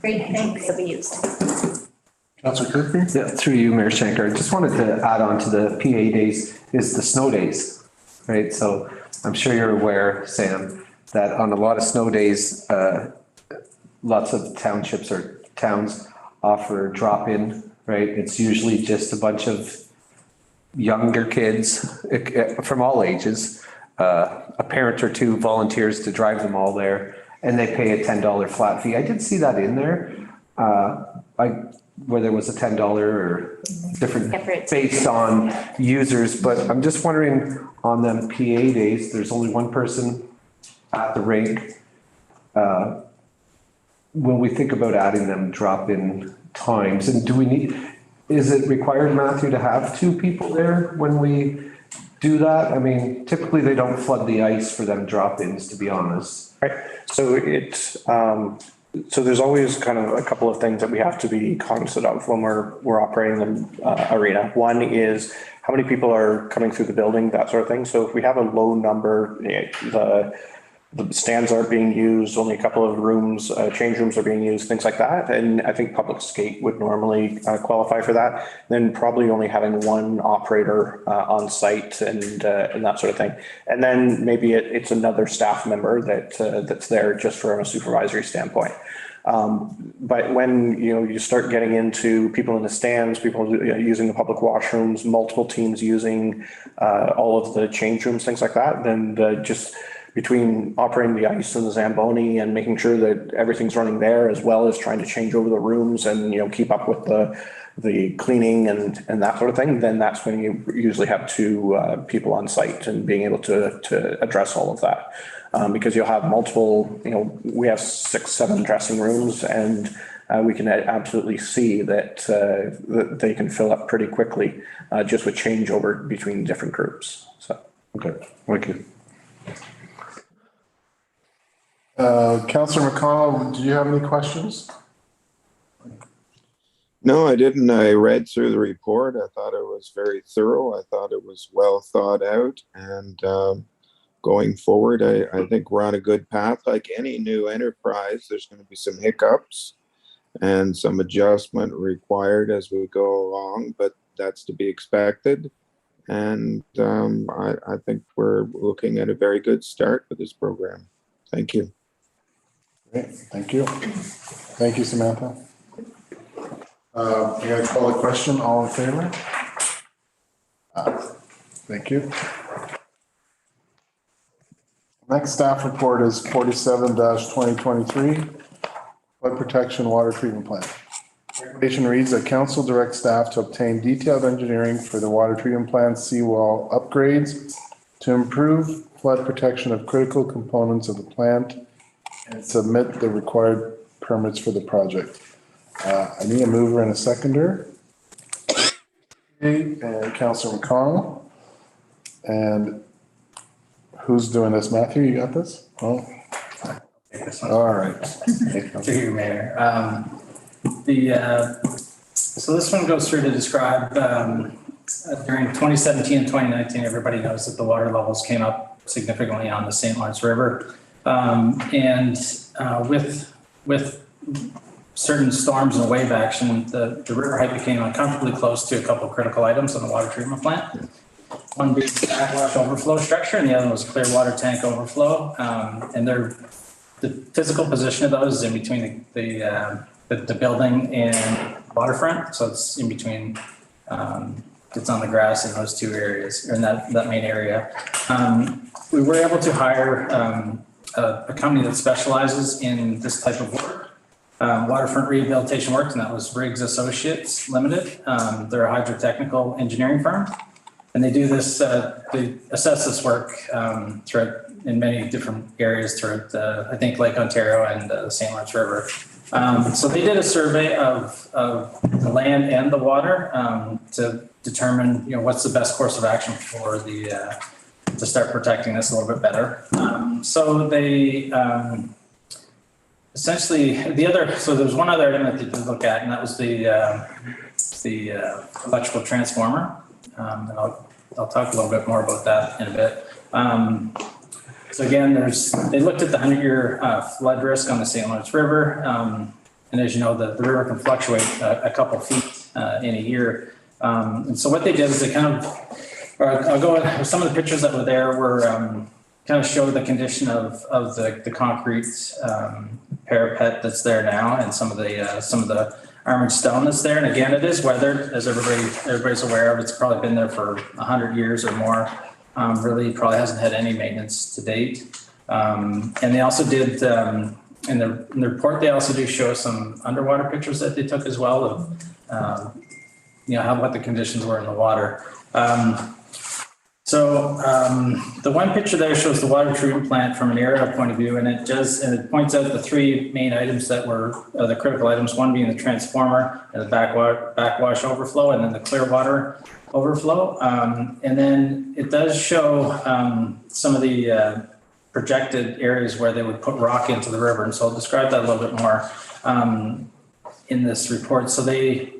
Great, thanks. will be used. Councillor Kirkby? Yeah, through you, Mayor Shanker. I just wanted to add on to the PA days is the snow days, right? So I'm sure you're aware, Sam, that on a lot of snow days, lots of townships or towns offer drop-in, right? It's usually just a bunch of younger kids from all ages. A parent or two volunteers to drive them all there, and they pay a $10 flat fee. I did see that in there. Where there was a $10 or different based on users, but I'm just wondering on them PA days, there's only one person at the rink. When we think about adding them drop-in times, and is it required, Matthew, to have two people there when we do that? I mean, typically they don't flood the ice for them drop-ins, to be honest. Right. So so there's always kind of a couple of things that we have to be cognizant of when we're operating the arena. One is how many people are coming through the building, that sort of thing. So if we have a low number, the stands aren't being used, only a couple of rooms, change rooms are being used, things like that. And I think public skate would normally qualify for that. Then probably only having one operator on site and that sort of thing. And then maybe it's another staff member that's there just from a supervisory standpoint. But when you start getting into people in the stands, people using the public washrooms, multiple teams using all of the change rooms, things like that, then just between operating the ice and the Zamboni and making sure that everything's running there, as well as trying to change over the rooms and keep up with the cleaning and that sort of thing, then that's when you usually have two people on site and being able to address all of that. Because you'll have multiple, we have 6-7 dressing rooms, and we can absolutely see that they can fill up pretty quickly just with changeover between different groups. So, okay, thank you. Councillor McConnell, do you have any questions? No, I didn't. I read through the report. I thought it was very thorough. I thought it was well thought out. And going forward, I think we're on a good path. Like any new enterprise, there's going to be some hiccups and some adjustment required as we go along, but that's to be expected. And I think we're looking at a very good start with this program. Thank you. Great, thank you. Thank you, Samantha. I'm going to call the question. All in favor? Thank you. Next staff report is 47-2023, flood protection water treatment plant. Recommendation reads that council directs staff to obtain detailed engineering for the water treatment plant seawall upgrades to improve flood protection of critical components of the plant and submit the required permits for the project. I need a mover and a seconder. Okay, and Councillor McConnell. And who's doing this? Matthew, you got this? Oh. All right. Through you, Mayor. So this one goes through to describe during 2017 and 2019, everybody knows that the water levels came up significantly on the St. Lawrence River. With certain storms and wave action, the river height became uncomfortably close to a couple of critical items on the water treatment plant. One being the backwash overflow structure, and the other was clear water tank overflow. And the physical position of those is in between the building and waterfront. So it's in between, it's on the grass in those two areas, or in that main area. We were able to hire a company that specializes in this type of work. Waterfront rehabilitation work, and that was Riggs Associates Limited. They're a hydrotechnical engineering firm, and they do this. They assess this work throughout in many different areas throughout, I think, Lake Ontario and the St. Lawrence River. So they did a survey of the land and the water to determine, what's the best course of action for to start protecting this a little bit better. So they. Essentially, so there's one other item that they did look at, and that was the electrical transformer. And I'll talk a little bit more about that in a bit. So again, they looked at the 100-year flood risk on the St. Lawrence River. And as you know, the river can fluctuate a couple feet in a year. And so what they did is they kind of, or I'll go with some of the pictures that were there were kind of show the condition of the concrete parapet that's there now, and some of the armored stone that's there. And again, it is weathered, as everybody's aware of. It's probably been there for 100 years or more. Really probably hasn't had any maintenance to date. And they also did, in the report, they also do show some underwater pictures that they took as well of, what the conditions were in the water. The one picture there shows the water treatment plant from an aerial point of view, and it points out the three main items that were the critical items, one being the transformer and the backwash overflow, and then the clear water overflow. And then it does show some of the projected areas where they would put rock into the river. And so I'll describe that a little bit more in this report. So the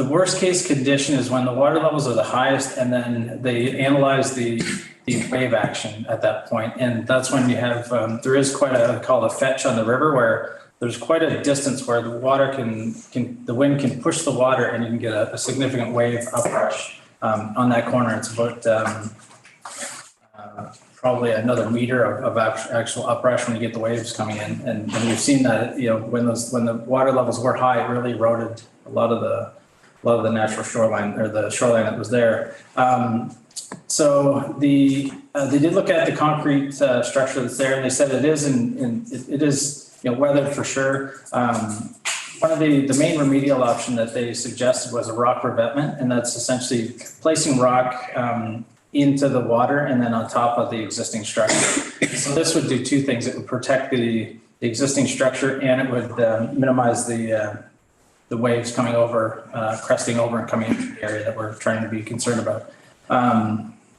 worst case condition is when the water levels are the highest, and then they analyze the wave action at that point. And that's when you have, there is quite called a fetch on the river, where there's quite a distance where the water the wind can push the water, and you can get a significant wave uprush on that corner. It's about probably another meter of actual uprush when you get the waves coming in. And we've seen that, when the water levels were high, it really eroded a lot of the natural shoreline, or the shoreline that was there. So they did look at the concrete structure that's there, and they said it is weathered for sure. One of the main remedial option that they suggested was a rock revetment, and that's essentially placing rock into the water and then on top of the existing structure. So this would do two things. It would protect the existing structure, and it would minimize the waves coming over, cresting over and coming into the area that we're trying to be concerned about.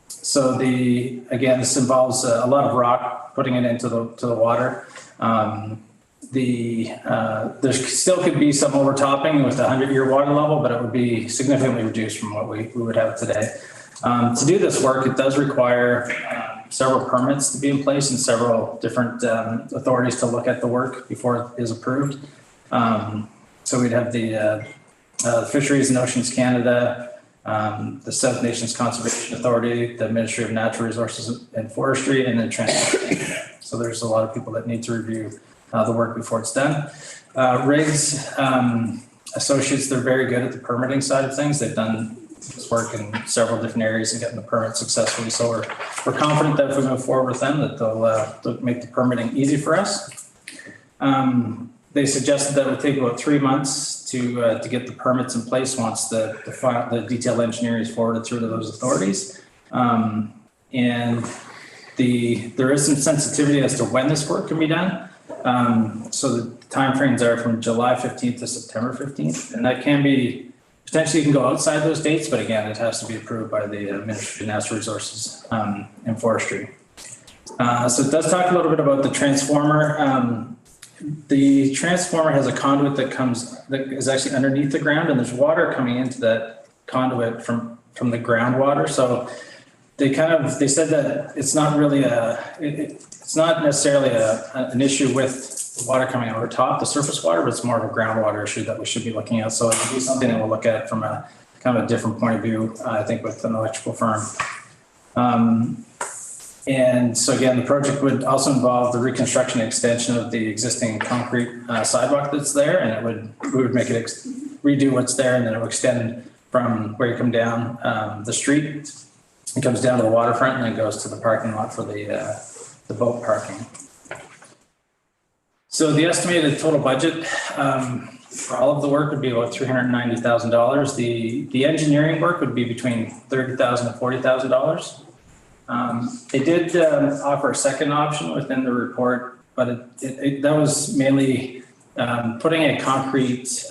So again, this involves a lot of rock, putting it into the water. There still could be some overtopping with the 100-year water level, but it would be significantly reduced from what we would have today. To do this work, it does require several permits to be in place and several different authorities to look at the work before it is approved. So we'd have the Fisheries and Oceans Canada, the South Nations Conservation Authority, the Ministry of Natural Resources and Forestry, and then Transportation. So there's a lot of people that need to review the work before it's done. Riggs Associates, they're very good at the permitting side of things. They've done this work in several different areas and getting the permit successfully. So we're confident that if we move forward with them, that they'll make the permitting easy for us. They suggested that it would take about 3 months to get the permits in place once the detailed engineering is forwarded through to those authorities. And there is some sensitivity as to when this work can be done. So the timeframes are from July 15th to September 15th, and that can be, potentially you can go outside those dates, but again, it has to be approved by the Ministry of Natural Resources and Forestry. So it does talk a little bit about the transformer. The transformer has a conduit that is actually underneath the ground, and there's water coming into that conduit from the groundwater. So they said that it's not really it's not necessarily an issue with the water coming over top, the surface water, but it's more of a groundwater issue that we should be looking at. So it'll be something that we'll look at from a kind of a different point of view, I think, with an electrical firm. And so again, the project would also involve the reconstruction and extension of the existing concrete sidewalk that's there, and we would make it redo what's there, and then it would extend from where you come down the street. It comes down to the waterfront and then goes to the parking lot for the boat parking. So the estimated total budget for all of the work would be about $390,000. The engineering work would be between $30,000 and $40,000. They did offer a second option within the report, but that was mainly putting a concrete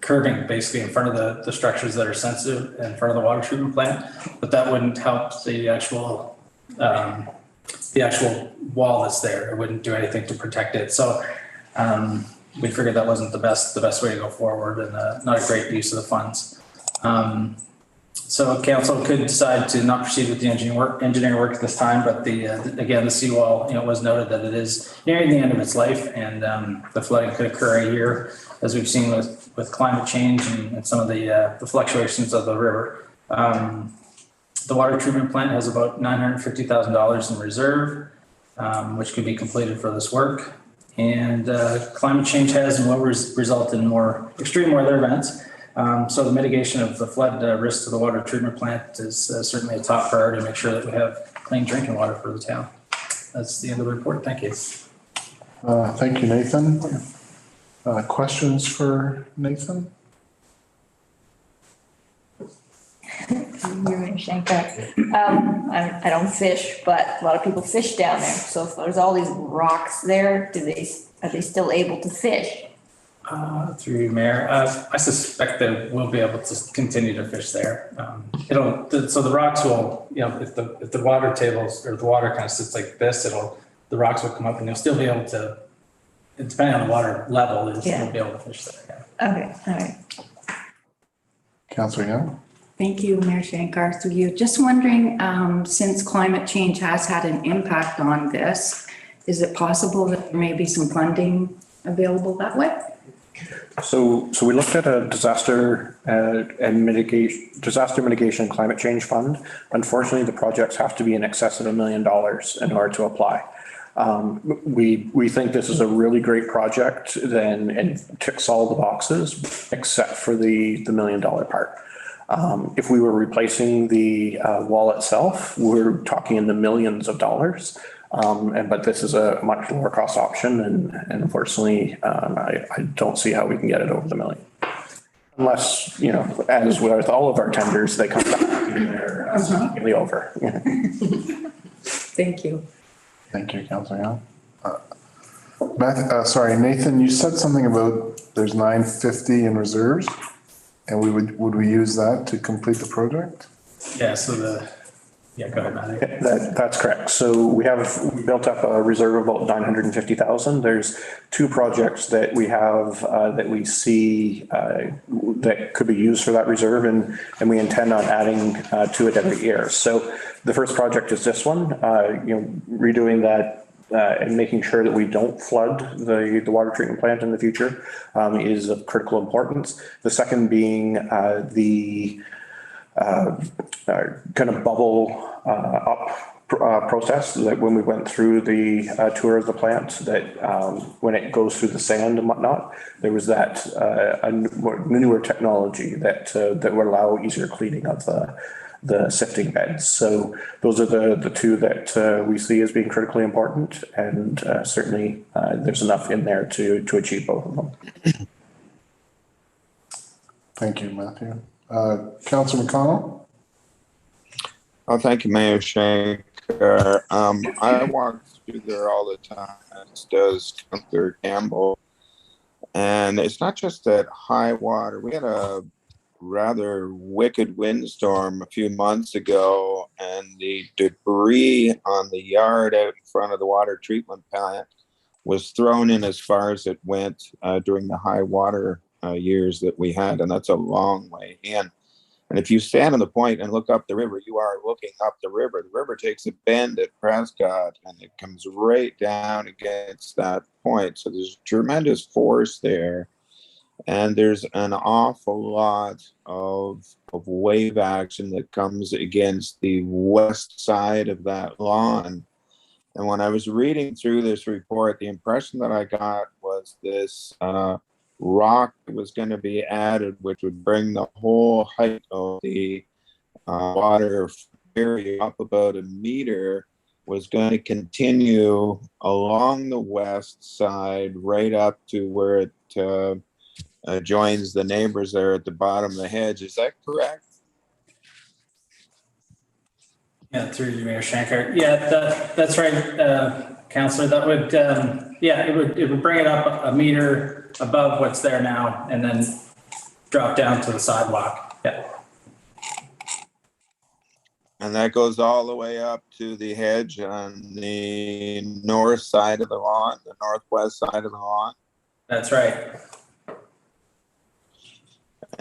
curving basically in front of the structures that are sensitive in front of the water treatment plant, but that wouldn't help the actual wall that's there. It wouldn't do anything to protect it. So we figured that wasn't the best way to go forward, and not a great use of the funds. So council could decide to not proceed with the engineering work at this time, but again, the seawall, it was noted that it is nearing the end of its life, and the flooding could occur here, as we've seen with climate change and some of the fluctuations of the river. The water treatment plant has about $950,000 in reserve, which could be completed for this work. And climate change has and will result in more extreme weather events. So the mitigation of the flood risk to the water treatment plant is certainly a top priority to make sure that we have clean drinking water for the town. That's the end of the report. Thank you. Thank you, Nathan. Questions for Nathan? I don't fish, but a lot of people fish down there. So if there's all these rocks there, are they still able to fish? Through you, Mayor, I suspect that we'll be able to continue to fish there. So the rocks will, if the water tables or the water kind of sits like this, the rocks will come up and you'll still be able to, depending on the water level, you'll be able to fish there. Yeah. Okay, all right. Councillor Young? Thank you, Mayor Shankar, through you. Just wondering, since climate change has had an impact on this, is it possible that there may be some funding available that way? So we looked at a disaster mitigation and climate change fund. Unfortunately, the projects have to be in excess of $1 million in order to apply. We think this is a really great project and ticks all the boxes except for the $1 million part. If we were replacing the wall itself, we're talking in the millions of dollars. But this is a much lower cost option, and unfortunately, I don't see how we can get it over the million. Unless, as with all of our tenders, they come back and they're significantly over. Thank you. Thank you, Councillor Young. Sorry, Nathan, you said something about there's 950 in reserves, and would we use that to complete the project? Yeah, go ahead, Matthew. That's correct. So we built up a reserve of about 950,000. There's two projects that we have that we see that could be used for that reserve, and we intend on adding to it every year. So the first project is this one, redoing that and making sure that we don't flood the water treatment plant in the future is of critical importance. The second being the kind of bubble up process that when we went through the tour of the plant, that when it goes through the sand and whatnot, there was that newer technology that would allow easier cleaning of the sifting beds. So those are the two that we see as being critically important, and certainly there's enough in there to achieve both of them. Thank you, Matthew. Councillor McConnell? Oh, thank you, Mayor Shankar. I walk through there all the time, as does Councillor Campbell. And it's not just that high water. We had a rather wicked windstorm a few months ago, and the debris on the yard out in front of the water treatment plant was thrown in as far as it went during the high water years that we had, and that's a long way in. And if you stand on the point and look up the river, you are looking up the river. The river takes a bend at Prescott, and it comes right down against that point. So there's tremendous force there. And there's an awful lot of wave action that comes against the west side of that lawn. And when I was reading through this report, the impression that I got was this rock was going to be added, which would bring the whole height of the water area up about a meter, was going to continue along the west side right up to where it joins the neighbors there at the bottom of the hedge. Is that correct? Yeah, through you, Mayor Shankar. Yeah, that's right, Councillor. That would, it would bring it up a meter above what's there now, and then drop down to the sidewalk. Yeah. And that goes all the way up to the hedge on the north side of the lawn, the northwest side of the lawn. That's right.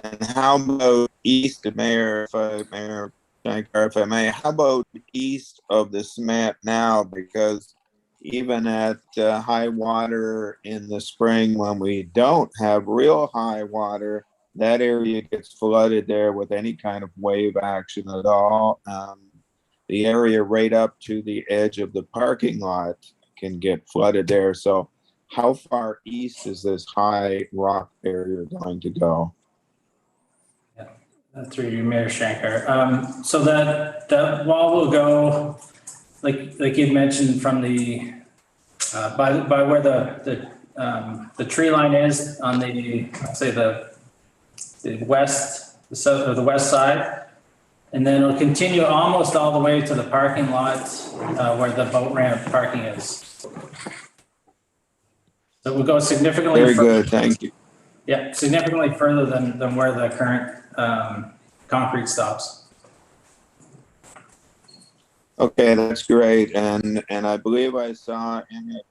And how about east of Mayor, Mayor Shankar, if I may, how about east of the cement now? Because even at high water in the spring, when we don't have real high water, that area gets flooded there with any kind of wave action at all. The area right up to the edge of the parking lot can get flooded there. So how far east is this high rock area going to go? Through you, Mayor Shankar. So that wall will go, like you'd mentioned, from the, by where the tree line is on the, let's say the west, the south, or the west side. And then it'll continue almost all the way to the parking lot, where the boat ramp parking is. So it will go significantly. Very good, thank you. Yeah, significantly further than where the current concrete stops. Okay, that's great. And I believe I saw in it,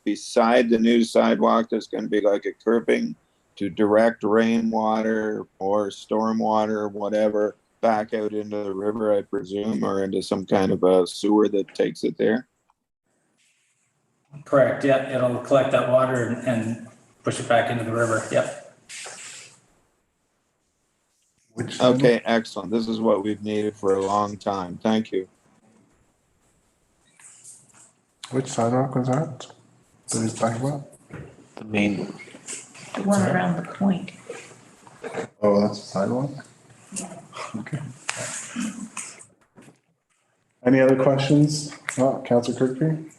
beside the new sidewalk, there's going to be like a curbing to direct rainwater or stormwater, whatever, back out into the river, I presume, or into some kind of a sewer that takes it there. Correct. Yeah, it'll collect that water and push it back into the river. Yep. Okay, excellent. This is what we've needed for a long time. Thank you. Which sidewalk was that? That he's talking about? The main. The one around the point. Oh, that's a sidewalk? Okay. Any other questions? Oh, Councillor Kirkby?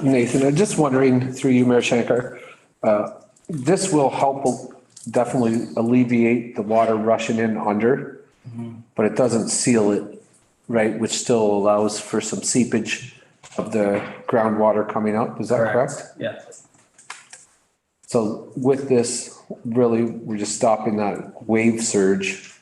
Nathan, I'm just wondering through you, Mayor Shankar, this will help definitely alleviate the water rushing in under, but it doesn't seal it, right? Which still allows for some seepage of the groundwater coming up. Is that correct? Yeah. So with this, really, we're just stopping that wave surge.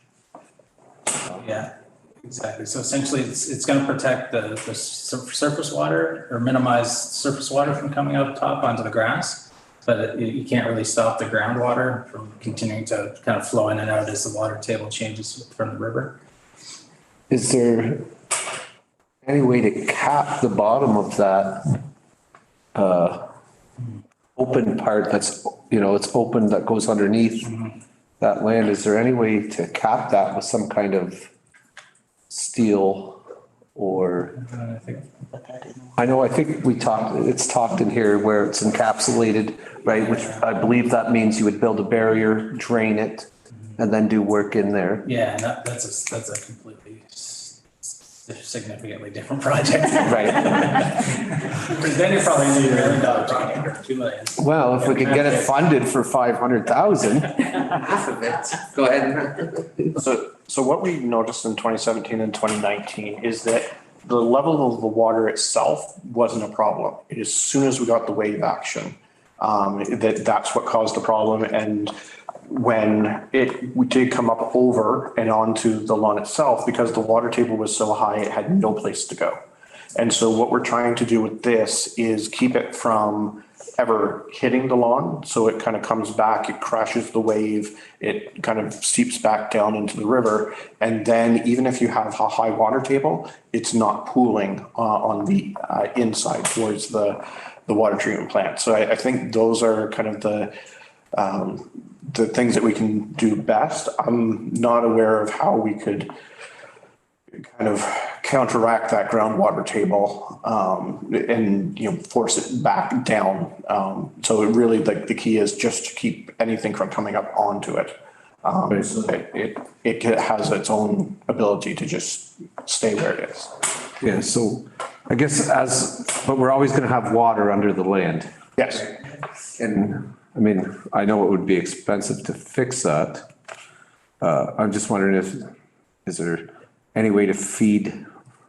Yeah, exactly. So essentially it's going to protect the surface water or minimize surface water from coming up top onto the grass, but you can't really stop the groundwater from continuing to kind of flow in and out as the water table changes from the river. Is there any way to cap the bottom of that open part that's, it's open that goes underneath that land? Is there any way to cap that with some kind of steel or? I think it's talked in here where it's encapsulated, right? Which I believe that means you would build a barrier, drain it, and then do work in there. Yeah, and that's a completely significantly different project. Right. Then you probably need $1 million, $2 million. Well, if we could get it funded for 500,000, half of it. Go ahead. So what we noticed in 2017 and 2019 is that the level of the water itself wasn't a problem. As soon as we got the wave action, that's what caused the problem. And when we did come up over and onto the lawn itself, because the water table was so high, it had no place to go. And so what we're trying to do with this is keep it from ever hitting the lawn. So it kind of comes back, it crashes the wave, it kind of seeps back down into the river. And then even if you have a high water table, it's not pooling on the inside towards the water treatment plant. So I think those are kind of the things that we can do best. I'm not aware of how we could kind of counteract that groundwater table and force it back down. So it really, the key is just to keep anything from coming up onto it. So it has its own ability to just stay where it is. Yeah, so I guess but we're always going to have water under the land. Yes. And I mean, I know it would be expensive to fix that. I'm just wondering is there any way to feed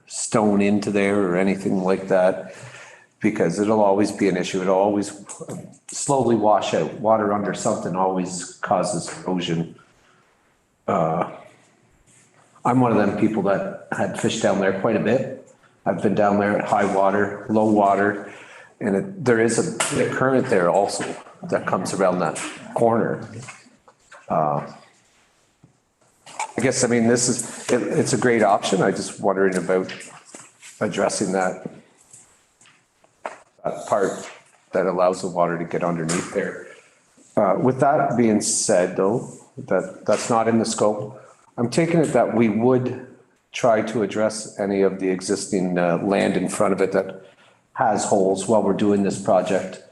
stone into there or anything like that? Because it'll always be an issue. It'll always slowly wash out. Water under something always causes erosion. I'm one of them people that had fished down there quite a bit. I've been down there at high water, low water, and there is a bit of current there also that comes around that corner. I guess, I mean, it's a great option. I just wondering about addressing that part that allows the water to get underneath there. With that being said, though, that's not in the scope. I'm taking it that we would try to address any of the existing land in front of it that has holes while we're doing this project,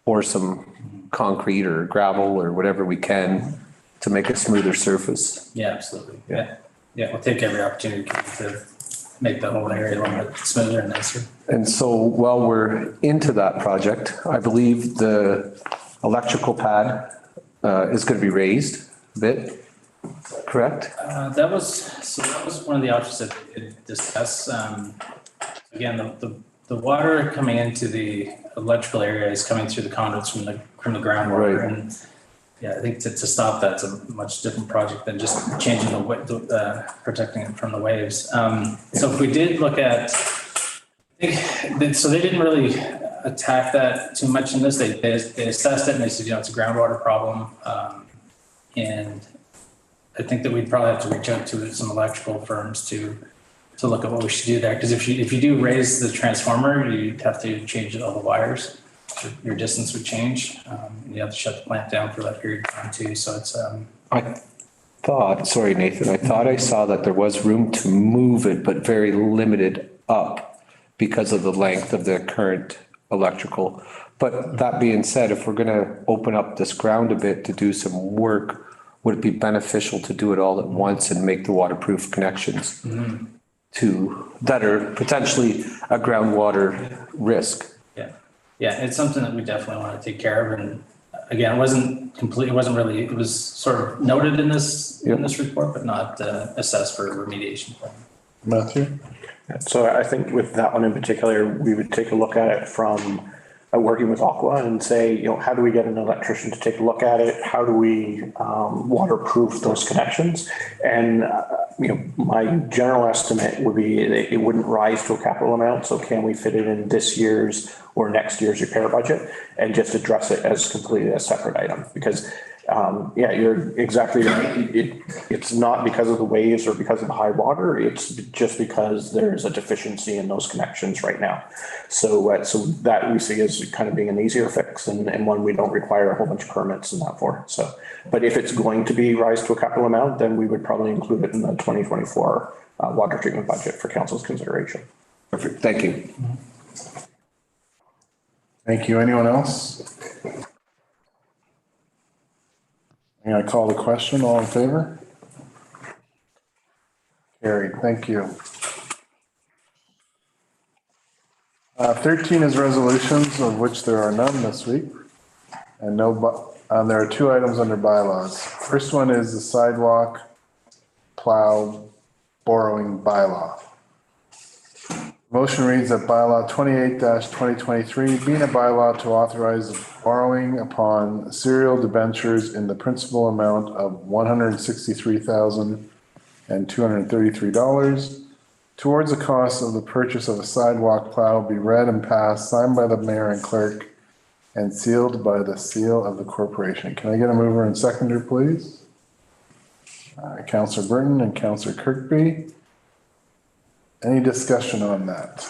or some concrete or gravel or whatever we can to make a smoother surface. Yeah, absolutely. Yeah. Yeah, we'll take every opportunity to make the whole area a little bit smoother and nicer. And so while we're into that project, I believe the electrical pad is going to be raised a bit, correct? That was one of the options that we could discuss. Again, the water coming into the electrical area is coming through the conduits from the groundwater. Right. And yeah, I think to stop that's a much different project than just changing protecting it from the waves. So if we did look at, so they didn't really attack that too much in this. They assessed it and they said, it's a groundwater problem. And I think that we'd probably have to reach out to some electrical firms to look at what we should do there. Because if you do raise the transformer, you'd have to change all the wires. Your distance would change. You have to shut the plant down for that period of time too. So it's. I thought, sorry, Nathan, I thought I saw that there was room to move it, but very limited up because of the length of the current electrical. But that being said, if we're going to open up this ground a bit to do some work, would it be beneficial to do it all at once and make the waterproof connections that are potentially a groundwater risk? Yeah, it's something that we definitely want to take care of. And again, it wasn't it was sort of noted in this report, but not assessed for remediation. Matthew? So I think with that one in particular, we would take a look at it from working with Aqua and say, how do we get an electrician to take a look at it? How do we waterproof those connections? And, my general estimate would be that it wouldn't rise to a capital amount. So can we fit it in this year's or next year's repair budget and just address it as completely a separate item? Because you're exactly right. It's not because of the waves or because of the high water. It's just because there's a deficiency in those connections right now. So that we see as kind of being an easier fix and one we don't require a whole bunch of permits and that for. So, but if it's going to be rise to a capital amount, then we would probably include it in the 2024 water treatment budget for council's consideration. Perfect. Thank you. Thank you. Anyone else? I call the question. All in favor? Carried. Thank you. 13 is resolutions, of which there are none this week. And there are 2 items under bylaws. First one is the sidewalk plow borrowing bylaw. Motion reads that bylaw 28-2023 being a bylaw to authorize borrowing upon serial debentures in the principal amount of $163,233 towards the cost of the purchase of a sidewalk plow be read and passed, signed by the mayor and clerk, and sealed by the seal of the corporation. Can I get a mover and seconder, please? Councillor Burton and Councillor Kirkby. Any discussion on that?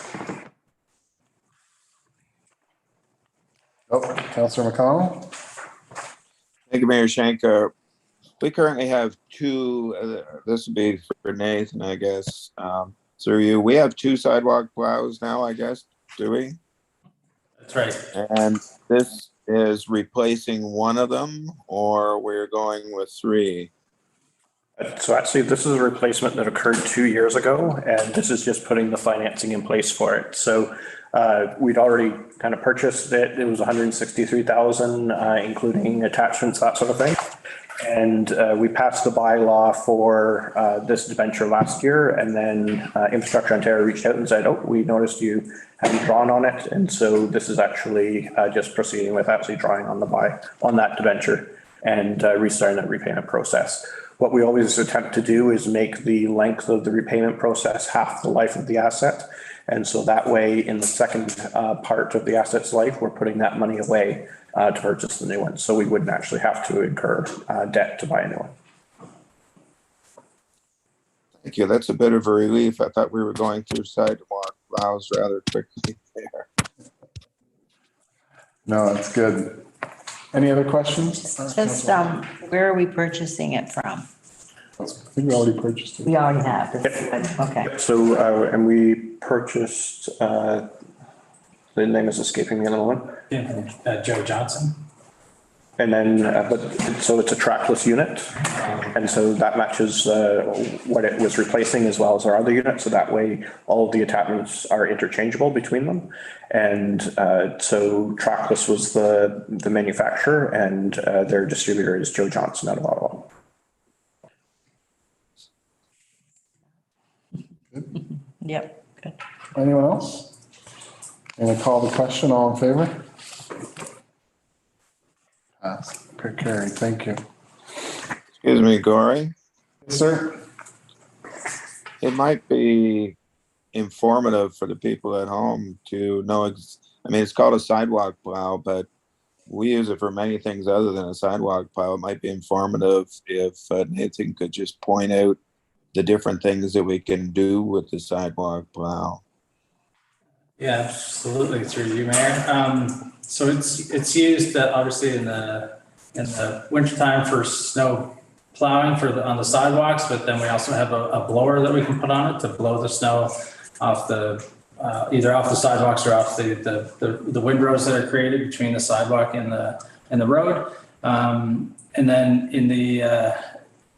Oh, Councillor McConnell? Thank you, Mayor Shanker. We currently have 2, this would be for Nathan, I guess. We have 2 sidewalk plows now, I guess, do we? That's right. And this is replacing one of them, or we're going with 3? So actually, this is a replacement that occurred 2 years ago, and this is just putting the financing in place for it. So we'd already kind of purchased it. It was 163,000, including attachments, that sort of thing. And we passed the bylaw for this debenture last year, and then Infrastructure Ontario reached out and said, "Oh, we noticed you hadn't drawn on it," and so this is actually just proceeding with actually drawing on that debenture and restarting that repayment process. What we always attempt to do is make the length of the repayment process half the life of the asset. And so that way, in the second part of the asset's life, we're putting that money away to purchase the new one. So we wouldn't actually have to incur debt to buy a new one. Thank you. That's a bit of a relief. I thought we were going through sidewalk plows rather quickly there. No, that's good. Any other questions? Just, where are we purchasing it from? I think we already purchased it. We already have, that's good, okay. So, and we purchased, the name is escaping me on the one. Yeah, Joe Johnson. And then, but, so it's a trackless unit. And so that matches what it was replacing as well as our other unit. So that way, all of the attachments are interchangeable between them. And so trackless was the manufacturer, and their distributor is Joe Johnson out of Ottawa. Yep, good. Anyone else? I'm gonna call the question. All in favor? Pass. Carried. Thank you. Excuse me, Gory. Yes, sir. It might be informative for the people at home to know, I mean, it's called a sidewalk plow, but we use it for many things other than a sidewalk plow. It might be informative if Nathan could just point out the different things that we can do with the sidewalk plow. Yeah, absolutely, through you, Mayor. So it's used obviously in the wintertime for snow plowing on the sidewalks, but then we also have a blower that we can put on it to blow the snow off either off the sidewalks or off the windrows that are created between the sidewalk and the road. And then in the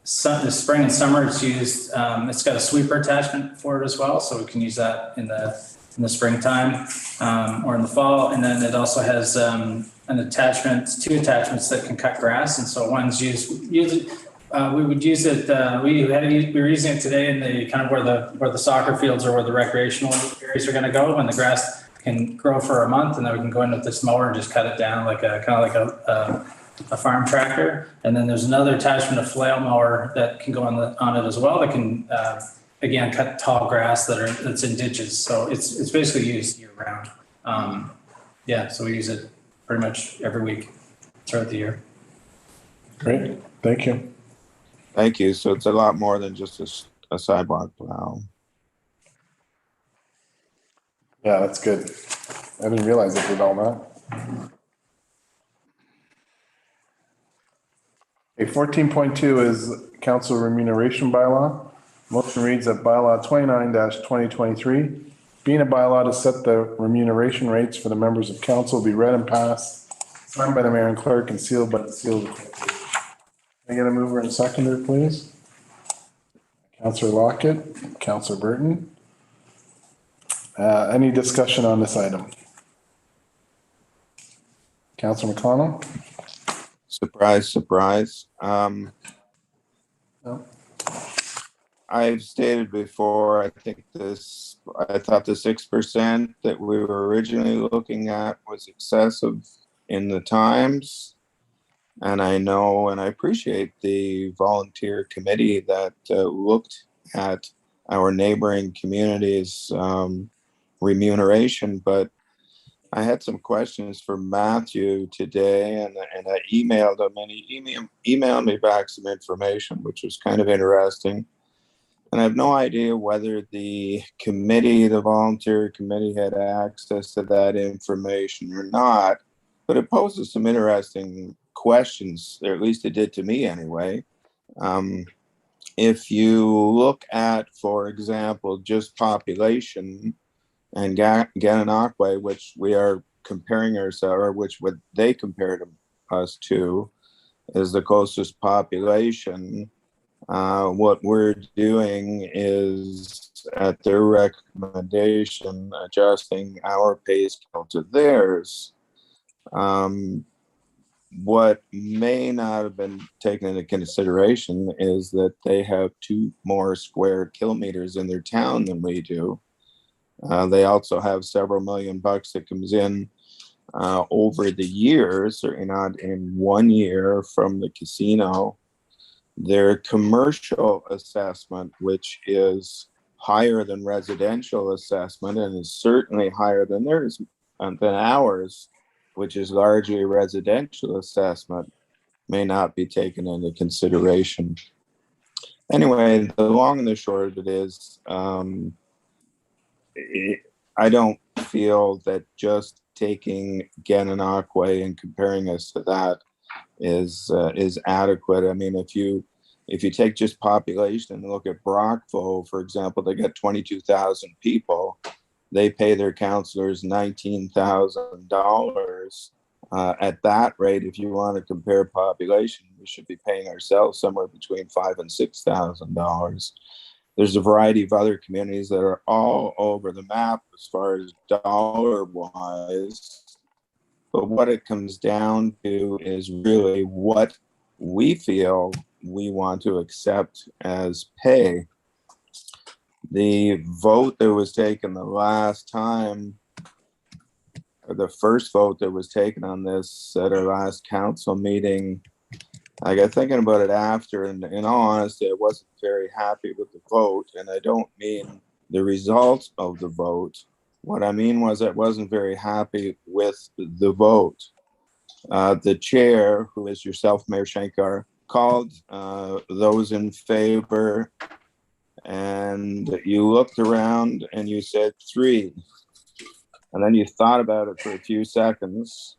spring and summer, it's used. It's got a sweeper attachment for it as well, so we can use that in the springtime or in the fall. And then it also has two attachments that can cut grass. And so one's usually we would use it. We were using it today in the kind of where the soccer fields or where the recreational areas are going to go, when the grass can grow for a month, and then we can go in with this mower and just cut it down like a farm tractor. And then there's another attachment, a flail mower, that can go on it as well, that can again cut tall grass that's in ditches. So it's basically used year round. Yeah, so we use it pretty much every week throughout the year. Great. Thank you. Thank you. So it's a lot more than just a sidewalk plow. Yeah, that's good. I didn't realize it did all that. Okay, 14.2 is council remuneration bylaw. Motion reads that bylaw 29-2023, being a bylaw to set the remuneration rates for the members of council, be read and passed, signed by the mayor and clerk, and sealed by the seal of the clerk. Can I get a mover and seconder, please? Councillor Lockett, Councillor Burton. Any discussion on this item? Councillor McConnell? Surprise, surprise. No. I've stated before, I thought the 6% that we were originally looking at was excessive in the times. And I know and I appreciate the volunteer committee that looked at our neighboring communities' remuneration, but I had some questions for Matthew today, and I emailed him, and he emailed me back some information, which was kind of interesting. And I have no idea whether the volunteer committee had access to that information or not, but it poses some interesting questions, or at least it did to me anyway. If you look at, for example, just population, and Gananoque, which we are comparing ourselves, or which what they compared us to, is the closest population. What we're doing is, at their recommendation, adjusting our pay scale to theirs. What may not have been taken into consideration is that they have 2 more square kilometers in their town than we do. They also have several $million that comes in over the years, certainly not in 1 year, from the casino. Their commercial assessment, which is higher than residential assessment and is certainly higher than theirs, than ours, which is largely residential assessment, may not be taken into consideration. Anyway, the long and the short of it is, I don't feel that just taking Gananoque and comparing us to that is adequate. I mean, if you take just population and look at Brockville, for example, they got 22,000 people. They pay their counselors $19,000. At that rate, if you want to compare population, we should be paying ourselves somewhere between $5,000 and $6,000. There's a variety of other communities that are all over the map as far as dollar wise. But what it comes down to is really what we feel we want to accept as pay. The vote that was taken the last time, or the first vote that was taken on this at our last council meeting, I got thinking about it after, and in all honesty, I wasn't very happy with the vote. And I don't mean the result of the vote. What I mean was I wasn't very happy with the vote. The chair, who is yourself, Mayor Shankar, called those in favor, and you looked around and you said 3. And then you thought about it for a few seconds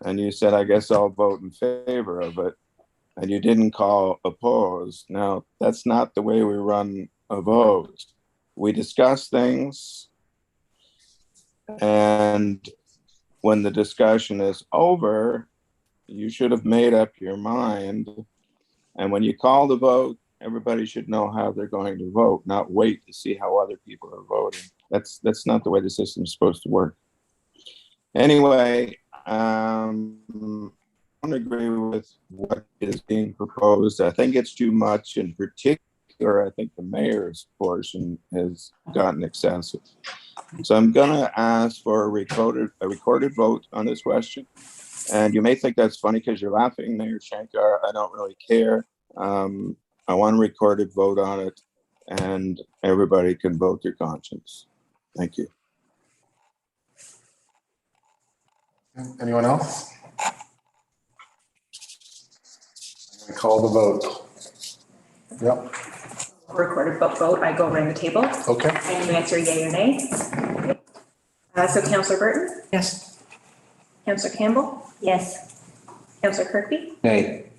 and you said, I guess I'll vote in favor of it. And you didn't call opposed. Now, that's not the way we run a vote. We discuss things, and when the discussion is over, you should have made up your mind. And when you call the vote, everybody should know how they're going to vote, not wait to see how other people are voting. That's not the way the system is supposed to work. Anyway, I don't agree with what is being proposed. I think it's too much. In particular, I think the mayor's portion has gotten excessive. So I'm going to ask for a recorded vote on this question. And you may think that's funny because you're laughing, Mayor Shankar. I don't really care. I want a recorded vote on it, and everybody can vote their conscience. Thank you. Anyone else? I'm gonna call the vote. Yep. Recorded vote, I go around the table. Okay. And you answer yay or nay. So Councillor Burton? Yes. Councillor Campbell? Yes. Councillor Kirkby? Nay.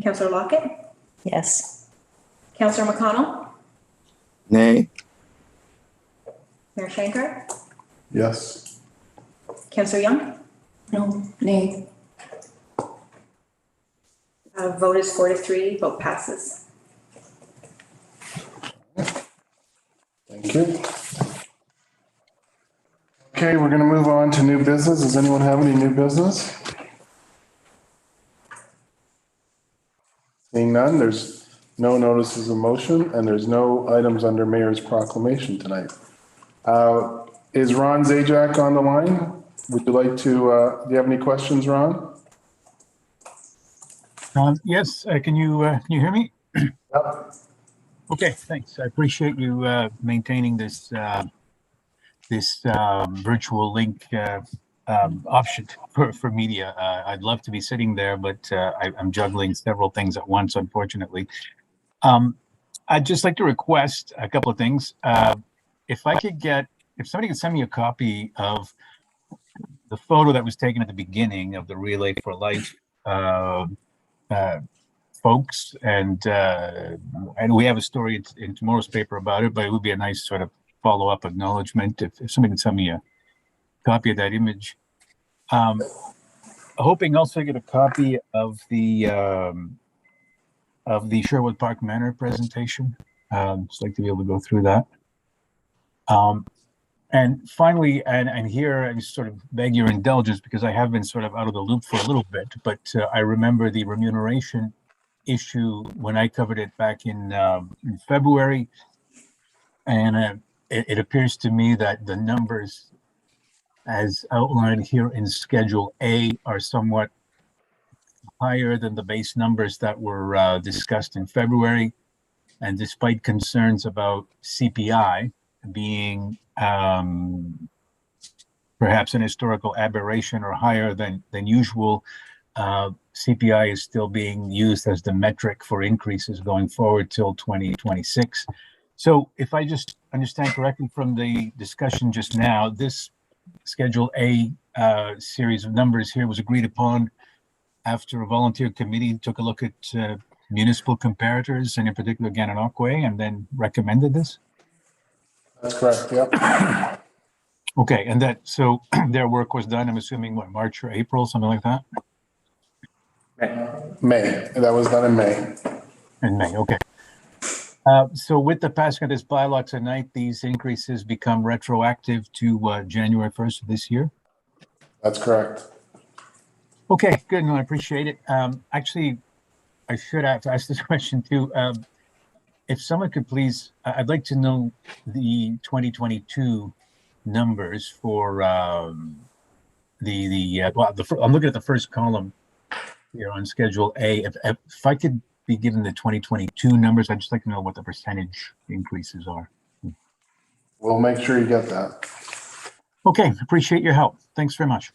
Councillor Lockett? Yes. Councillor McConnell? Nay. Mayor Shankar? Yes. Councillor Young? No, nay. Vote is 4-3, vote passes. Thank you. Okay, we're gonna move on to new business. Does anyone have any new business? Seeing none, there's no notices of motion and there's no items under mayor's proclamation tonight. Is Ron Zajac on the line? Would you like to, do you have any questions, Ron? Yes, can you hear me? Yep. Okay, thanks. I appreciate you maintaining this virtual link option for media. I'd love to be sitting there, but I'm juggling several things at once, unfortunately. I'd just like to request a couple of things. If somebody could send me a copy of the photo that was taken at the beginning of the Relay for Life folks, and we have a story in tomorrow's paper about it, but it would be a nice sort of follow-up acknowledgement if somebody can send me a copy of that image. Hoping also to get a copy of the Sherwood Park Manor presentation. Just like to be able to go through that. And finally, and here I sort of beg your indulgence because I have been sort of out of the loop for a little bit, but I remember the remuneration issue when I covered it back in February. And it appears to me that the numbers as outlined here in Schedule A are somewhat higher than the base numbers that were discussed in February. And despite concerns about CPI being perhaps an historical aberration or higher than usual, CPI is still being used as the metric for increases going forward till 2026. So if I just understand correctly from the discussion just now, this Schedule A series of numbers here was agreed upon after a volunteer committee took a look at municipal comparators and in particular Gananoque and then recommended this? That's correct, yep. Okay, and that, so their work was done, I'm assuming, what, March or April, something like that? May, that was done in May. In May, okay. So with the passing of this bylaw tonight, these increases become retroactive to January 1st of this year? That's correct. Okay, good, no, I appreciate it. Actually, I should have to ask this question too. If someone could please, I'd like to know the 2022 numbers for I'm looking at the first column here on Schedule A. If I could be given the 2022 numbers, I'd just like to know what the percentage increases are. We'll make sure you get that. Okay, appreciate your help. Thanks very much.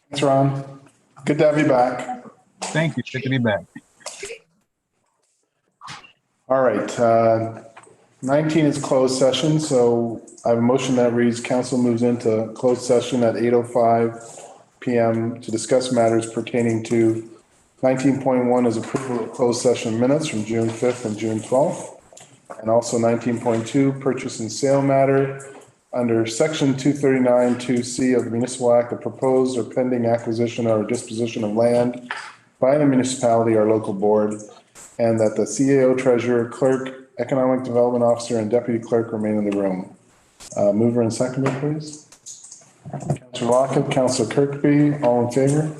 Thanks, Ron. Good to have you back. Thank you. Good to be back. All right, 19 is closed session, so I have a motion that reads, council moves into closed session at 8:05 PM to discuss matters pertaining to 19.1 is approval of closed session minutes from June 5th and June 12th. And also 19.2, purchase and sale matter. Under section 239 2C of the Municipal Act, the proposed or pending acquisition or disposition of land by the municipality or local board, and that the CAO, treasurer, clerk, economic development officer, and deputy clerk remain in the room. Mover and seconder, please. Councillor Lockett, Councillor Kirkby, all in favor?